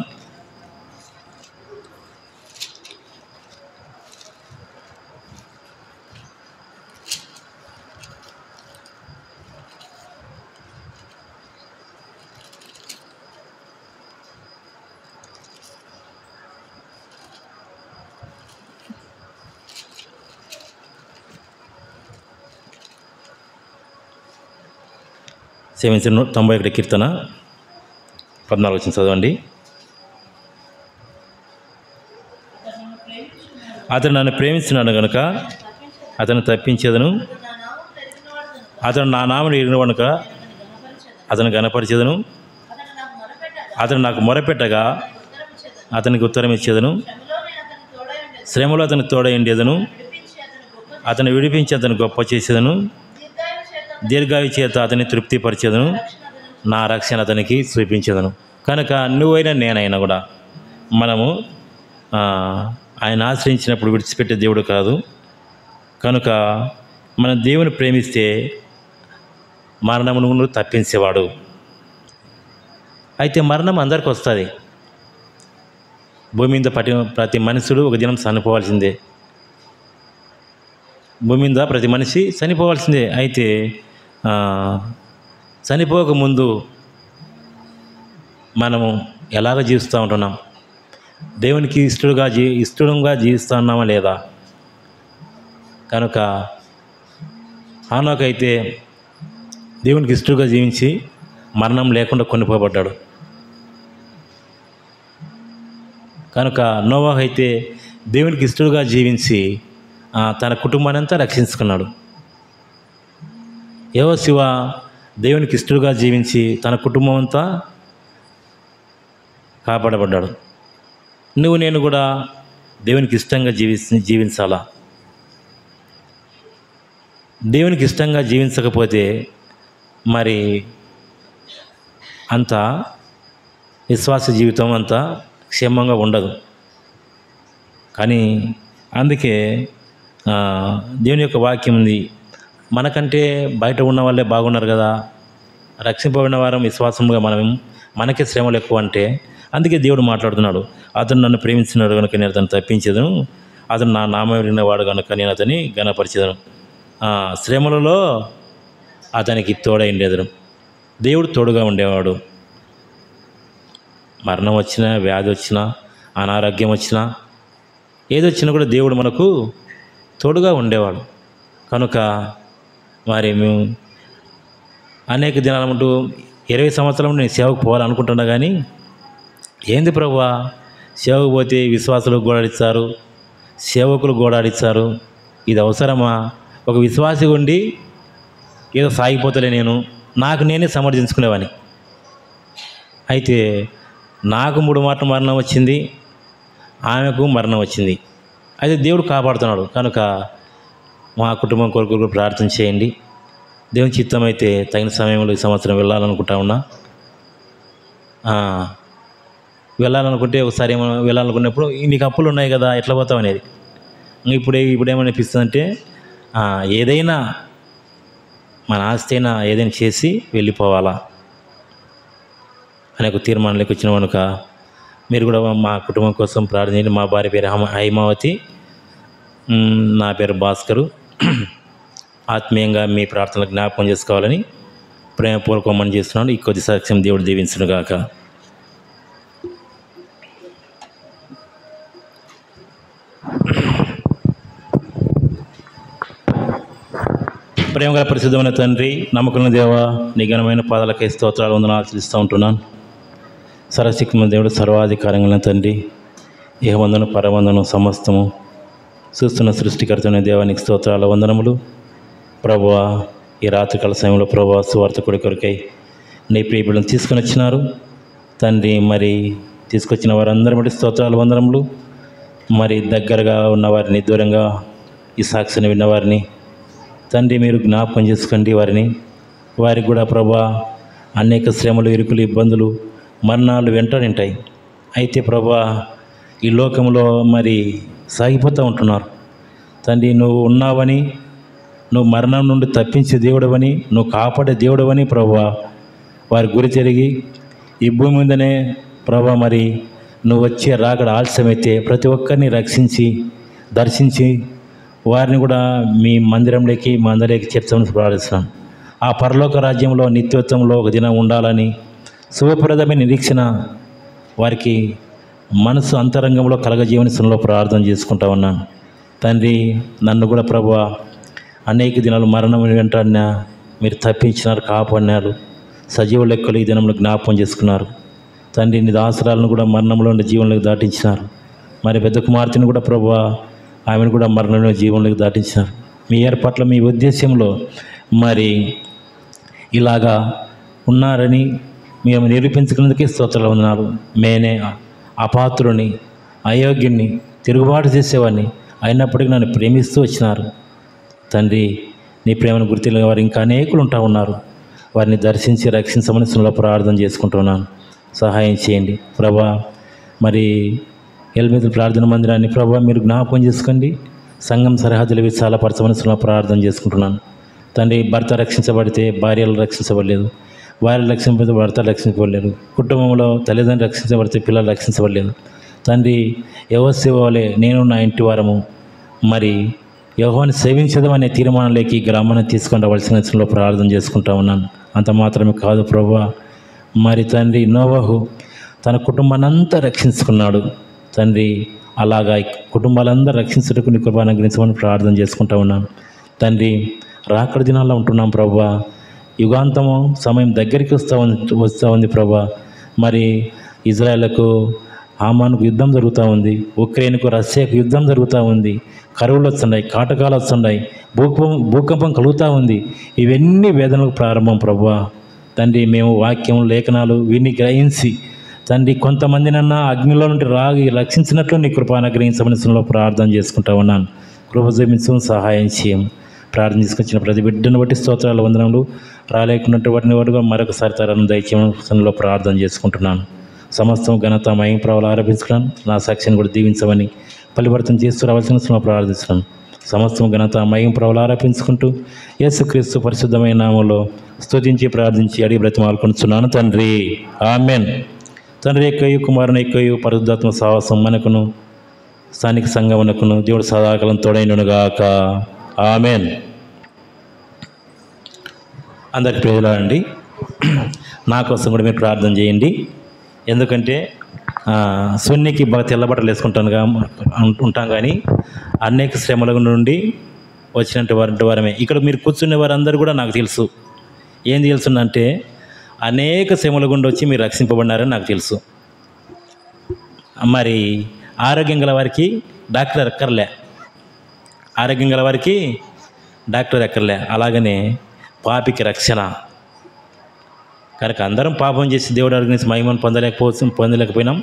క్షమించిన 91 కీర్తన 14 వచ్చింది చదవండి. అతను నన్ను ప్రేమించినాడు కనుక అతను తప్పించేదను, అతను నా నామమును ఎరిగిన కనుక అతను గణపరిచేదను, అతను నాకు మొరపెట్టగా అతనికి ఉత్తరం ఇచ్చేదను, శ్రమలో అతనికి తోడైండేదను, అతను విడిపించి అతను గొప్ప చేసేదను, దీర్ఘాయు చేత అతన్ని తృప్తిపరిచేదను, నా రక్షణ అతనికి చూపించేదను. కనుక నువ్వైనా నేనైనా కూడా మనము ఆయన ఆశ్రయించినప్పుడు విడిచిపెట్టే దేవుడు కాదు. కనుక మన దేవుని ప్రేమిస్తే మరణమును తప్పించేవాడు. అయితే మరణం అందరికి వస్తుంది. భూమి మీద ప్రతి మనుషుడు ఒక దినం చనిపోవాల్సిందే. భూమి మీద ప్రతి మనిషి చనిపోవాల్సిందే. అయితే చనిపోకముందు మనము ఎలాగ జీవిస్తూ ఉంటున్నాం? దేవునికి ఇష్టంగా జీవిస్తూ ఉన్నామా లేదా? కనుక హానోకైతే దేవునికి ఇష్టంగా జీవించి మరణం లేకుండా కొనిపోబడ్డాడు. కనుక నోవాహు అయితే దేవునికి ఇష్టంగా జీవించి తన కుటుంబాన్ని అంతా రక్షించుకున్నాడు. యెహోషువ దేవునికి ఇష్టంగా జీవించి తన కుటుంబం అంతా కాపాడబడ్డాడు. నువ్వు నేను కూడా దేవునికి ఇష్టంగా జీవించాలా? దేవునికి ఇష్టంగా జీవించకపోతే మరి అంత విశ్వాస జీవితం అంతా క్షేమంగా ఉండదు. కానీ అందుకే దేవుని యొక్క వాక్యం ఉంది, మనకంటే బయట ఉన్న వాళ్ళే బాగున్నారు కదా, రక్షింపబడిన వారం విశ్వాసంగా మనకే శ్రమలు ఎక్కువ అంటే అందుకే దేవుడు మాట్లాడుతున్నాడు. అతను నన్ను ప్రేమించినాడు కనుక నేను అతను తప్పించేదను, అతను నా నామం విన్నవాడు కనుక నేను అతన్ని ఘనపరిచేదను. శ్రమలలో అతనికి తోడైండేదను. దేవుడు తోడుగా ఉండేవాడు. మరణం వచ్చినా, వ్యాధి వచ్చినా, అనారోగ్యం వచ్చినా, ఏదొచ్చినా కూడా దేవుడు మనకు తోడుగా ఉండేవాడు. కనుక మరి మేము అనేక దినాల ముందు 20 సంవత్సరాలు నేను సేవకు పోవాలనుకుంటున్నా, కానీ ఏంది ప్రభువా, సేవకు పోతే విశ్వాసులు గోడాడిస్తారు, సేవకులు గోడాడిస్తారు, ఇది అవసరమా? ఒక విశ్వాసి ఉండి ఏదో సాగిపోతలే, నాకు నేనే సమర్థించుకునేవాని. అయితే నాకు 3 మాటలు మరణం వచ్చింది, ఆమెకు మరణం వచ్చింది. అయితే దేవుడు కాపాడుతున్నాడు. కనుక మా కుటుంబం కొరకు ప్రార్థన చేయండి. దేవుని చిత్తం అయితే తగిన సమయంలో ఈ సంవత్సరం వెళ్ళాలనుకుంటా ఉన్నా. వెళ్ళాలనుకుంటే ఒకసారి ఏమో వెళ్ళాలనుకున్నప్పుడు నీకు అప్పులు ఉన్నాయి కదా, ఎట్లా పోతావు అనేది. ఇప్పుడేమనిపిస్తుందంటే ఏదైనా మన ఆస్తి అయినా ఏదైనా చేసి వెళ్ళిపోవాలా అనే ఒక తీర్మానంలోకి వచ్చిన కనుక మీరు కూడా మా కుటుంబం కోసం ప్రార్థించండి. మా భార్య పేరు హైమావతి, నా పేరు భాస్కరు. ఆత్మీయంగా మీ ప్రార్థనలు జ్ఞాపకం చేసుకోవాలని ప్రేమపూర్వకం చేస్తున్నాను. ఈ కొద్ది సాక్ష్యం దేవుడు దీవించును గాక. ప్రేమగల పరిశుద్ధమైన తండ్రి, నమ్మకమైన దేవా, నీ ఘనమైన పాదాలకై స్తోత్రాలు వందనాలు చెల్లిస్తూ ఉంటున్నాను. సర్వశక్తిమంతుడు, దేవుడు, సర్వాధికారంగా తండ్రి, ఇహవందనం పరవందనం సమస్తము చూస్తున్న సృష్టికర్తమైన దేవానికి స్తోత్రాల వందనములు. ప్రభువా, ఈ రాత్రికాల సమయంలో ప్రభువా సువార్త కొరకై నీ ప్రియబిడ్డలను తీసుకొని వచ్చినారు తండ్రి. మరి తీసుకొచ్చిన వారందరి బట్టి స్తోత్రాల వందనములు. మరి దగ్గరగా ఉన్నవారిని, దూరంగా ఈ సాక్షిని విన్నవారిని తండ్రి మీరు జ్ఞాపకం చేసుకోండి. వారికి కూడా ప్రభువా అనేక శ్రమలు, ఇరుకులు, ఇబ్బందులు, మరణాలు వెంటనింటాయి. అయితే ప్రభువా ఈ లోకంలో మరి సాగిపోతూ ఉంటున్నారు తండ్రి. నువ్వు ఉన్నావని, నువ్వు మరణం నుండి తప్పించే దేవుడవని, నువ్వు కాపాడే దేవుడవని ప్రభువా వారి గురి తిరిగి ఈ భూమి మీదనే ప్రభువా మరి నువ్వు వచ్చే రాకడ ఆలస్యమైతే ప్రతి ఒక్కరిని రక్షించి దర్శించి వారిని కూడా మీ మందిరంలోకి, మా అందరికి చేర్చమని ప్రార్థిస్తున్నాను. ఆ పరలోక రాజ్యంలో నిత్యోత్సవంలో ఒక దినం ఉండాలని శుభప్రదమైన నిరీక్షణ వారికి మనసు అంతరంగంలో కలగజీవనిలో ప్రార్థన చేసుకుంటా ఉన్నాను తండ్రి. నన్ను కూడా ప్రభువా అనేక దినాలు మరణం వెంటనే మీరు తప్పించినారు, కాపాడినారు. సజీవ లెక్కలు ఈ దినంలో జ్ఞాపకం చేసుకున్నారు తండ్రి. నీ దాసరాలను కూడా మరణంలో ఉండే జీవనంలోకి దాటించినారు. మరి పెద్ద కుమార్తెను కూడా ప్రభువా ఆమెను కూడా మరణంలో జీవనంలోకి దాటించినారు. మీ ఏర్పాట్ల, మీ ఉద్దేశంలో మరి ఇలాగా ఉన్నారని మేము నిరూపించుకున్నందుకే స్తోత్రాలు వందనాలు. నేనే అపాత్రుని, అయోగ్యుని, తిరుగుబాటు చేసేవాడిని అయినప్పటికీ నన్ను ప్రేమిస్తూ వచ్చినారు తండ్రి. నీ ప్రేమను గుర్తిన వారు ఇంకా అనేకులు ఉంటా ఉన్నారు. వారిని దర్శించి రక్షించమని సులువుగా ప్రార్థన చేసుకుంటున్నాను. సహాయం చేయండి ప్రభా. మరి ఎల్మిది ప్రార్థన మందిరాన్ని ప్రభా మీరు జ్ఞాపకం చేసుకోండి. సంఘం సరిహద్దులు విశాలపరచమని సులువుగా ప్రార్థన చేసుకుంటున్నాను తండ్రి. భర్త రక్షించబడితే భార్యలు రక్షించబడలేదు, వారిని రక్షించబడితే భర్త రక్షించబడలేదు, కుటుంబంలో తల్లిదండ్రులు రక్షించబడితే పిల్లలు రక్షించబడలేదు తండ్రి. యెహోవావలే నేను నా ఇంటి వారము మరి యెహోవాను సేవించదమనే తీర్మానంలోకి గ్రామాన్ని తీసుకొని రావాల్సిన ప్రార్థన చేసుకుంటా ఉన్నాను. అంత మాత్రమే కాదు ప్రభువా, మరి తండ్రి నోవహు తన కుటుంబాన్ని అంతా రక్షించుకున్నాడు తండ్రి. అలాగా కుటుంబాలందరూ రక్షించుటకు నీ కృపను అనుగ్రహించమని ప్రార్థన చేసుకుంటా ఉన్నాను తండ్రి. రాకడ దినాల్లో ఉంటున్నాం ప్రభువా. యుగాంతము సమయం దగ్గరికి వస్తూ ఉంది ప్రభువా. మరి ఇజ్రాయెల్కు హామానుకు యుద్ధం జరుగుతూ ఉంది, ఉక్రెయిన్కు రష్యాకు యుద్ధం జరుగుతూ ఉంది, కరువులు వస్తున్నాయి, కాటకాలు వస్తున్నాయి, భూకంపం కలుగుతూ ఉంది. ఇవన్నీ వేదనలకు ప్రారంభం ప్రభువా తండ్రి. మేము వాక్యం, లేఖనాలు వీటిని గ్రహించి తండ్రి కొంతమందినన్నా అగ్నిలో నుండి రాగి రక్షించినట్లు నీ కృప అనుగ్రహించమని ప్రార్థన చేసుకుంటా ఉన్నాను. కృప చూపించు, సహాయం చేయం. ప్రార్థన తీసుకొచ్చిన ప్రతి బిడ్డను బట్టి స్తోత్రాలు వందనములు. రాలేకున్నట్టు వాటిని వాటిగా మరొకసారి తరను దయచేయమని ప్రార్థన చేసుకుంటున్నాను. సమస్తం ఘనత మహిమ ప్రభావాలు ఆరోపించుకున్నాను. నా సాక్షిని కూడా దీవించమని పరివర్తన చేస్తూ రావాల్సిన ప్రార్థిస్తున్నాను. సమస్తం ఘనత మహిమ ప్రభావాలు ఆరోపించుకుంటూ యేసుక్రీస్తు పరిశుద్ధమైన నామంలో స్తుతించి ప్రార్థించి అడిగి బ్రతిమాలుకుంటున్నాను తండ్రి. ఆమెన్. తండ్రి యొక్కయు, కుమారుని యొక్కయు, పరిశుద్ధాత్మ సహవాసం మనకును స్థానిక సంఘమునకును దేవుడు సదాకాలం తోడైనగాక. ఆమెన్. అందరికి ప్రియులారండి, నా కోసం కూడా మీరు ప్రార్థన చేయండి. ఎందుకంటే సున్నికి బాగా తెల్లబట్టలు ఉంటాం కానీ అనేక శ్రమల నుండి వచ్చినట్టు వారమే. ఇక్కడ మీరు కూర్చునే వారందరూ కూడా నాకు తెలుసు. ఏం తెలుసుందంటే అనేక శ్రమల గుండా వచ్చి మీరు రక్షింపబడినారని నాకు తెలుసు. మరి ఆరోగ్యం గల వారికి డాక్టర్ ఎక్కర్లే, ఆరోగ్యం గల వారికి డాక్టర్ ఎక్కర్లే. అలాగనే పాపికి రక్షణ. కనుక అందరం పాపం చేసి దేవుడు అనుగ్రహించి మహిమను పొందలేకపోయినాం.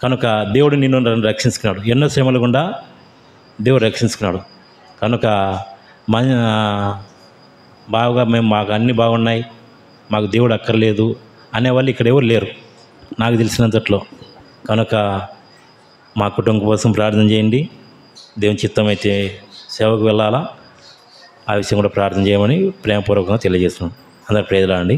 కనుక దేవుడు నిన్ను రక్షించుకున్నాడు. ఎన్నో శ్రమలు గుండా దేవుడు రక్షించుకున్నాడు. కనుక మాకు అన్నీ బాగున్నాయి, మాకు దేవుడు అక్కర్లేదు అనేవాళ్ళు ఇక్కడ ఎవరు లేరు నాకు తెలిసినంతట్లో. కనుక మా కుటుంబం కోసం ప్రార్థన చేయండి. దేవుని చిత్తం అయితే సేవకు వెళ్ళాలా, ఆ విషయం కూడా ప్రార్థన చేయమని ప్రేమపూర్వకంగా తెలియజేస్తున్నాం. అందరు ప్రేదలా అండి.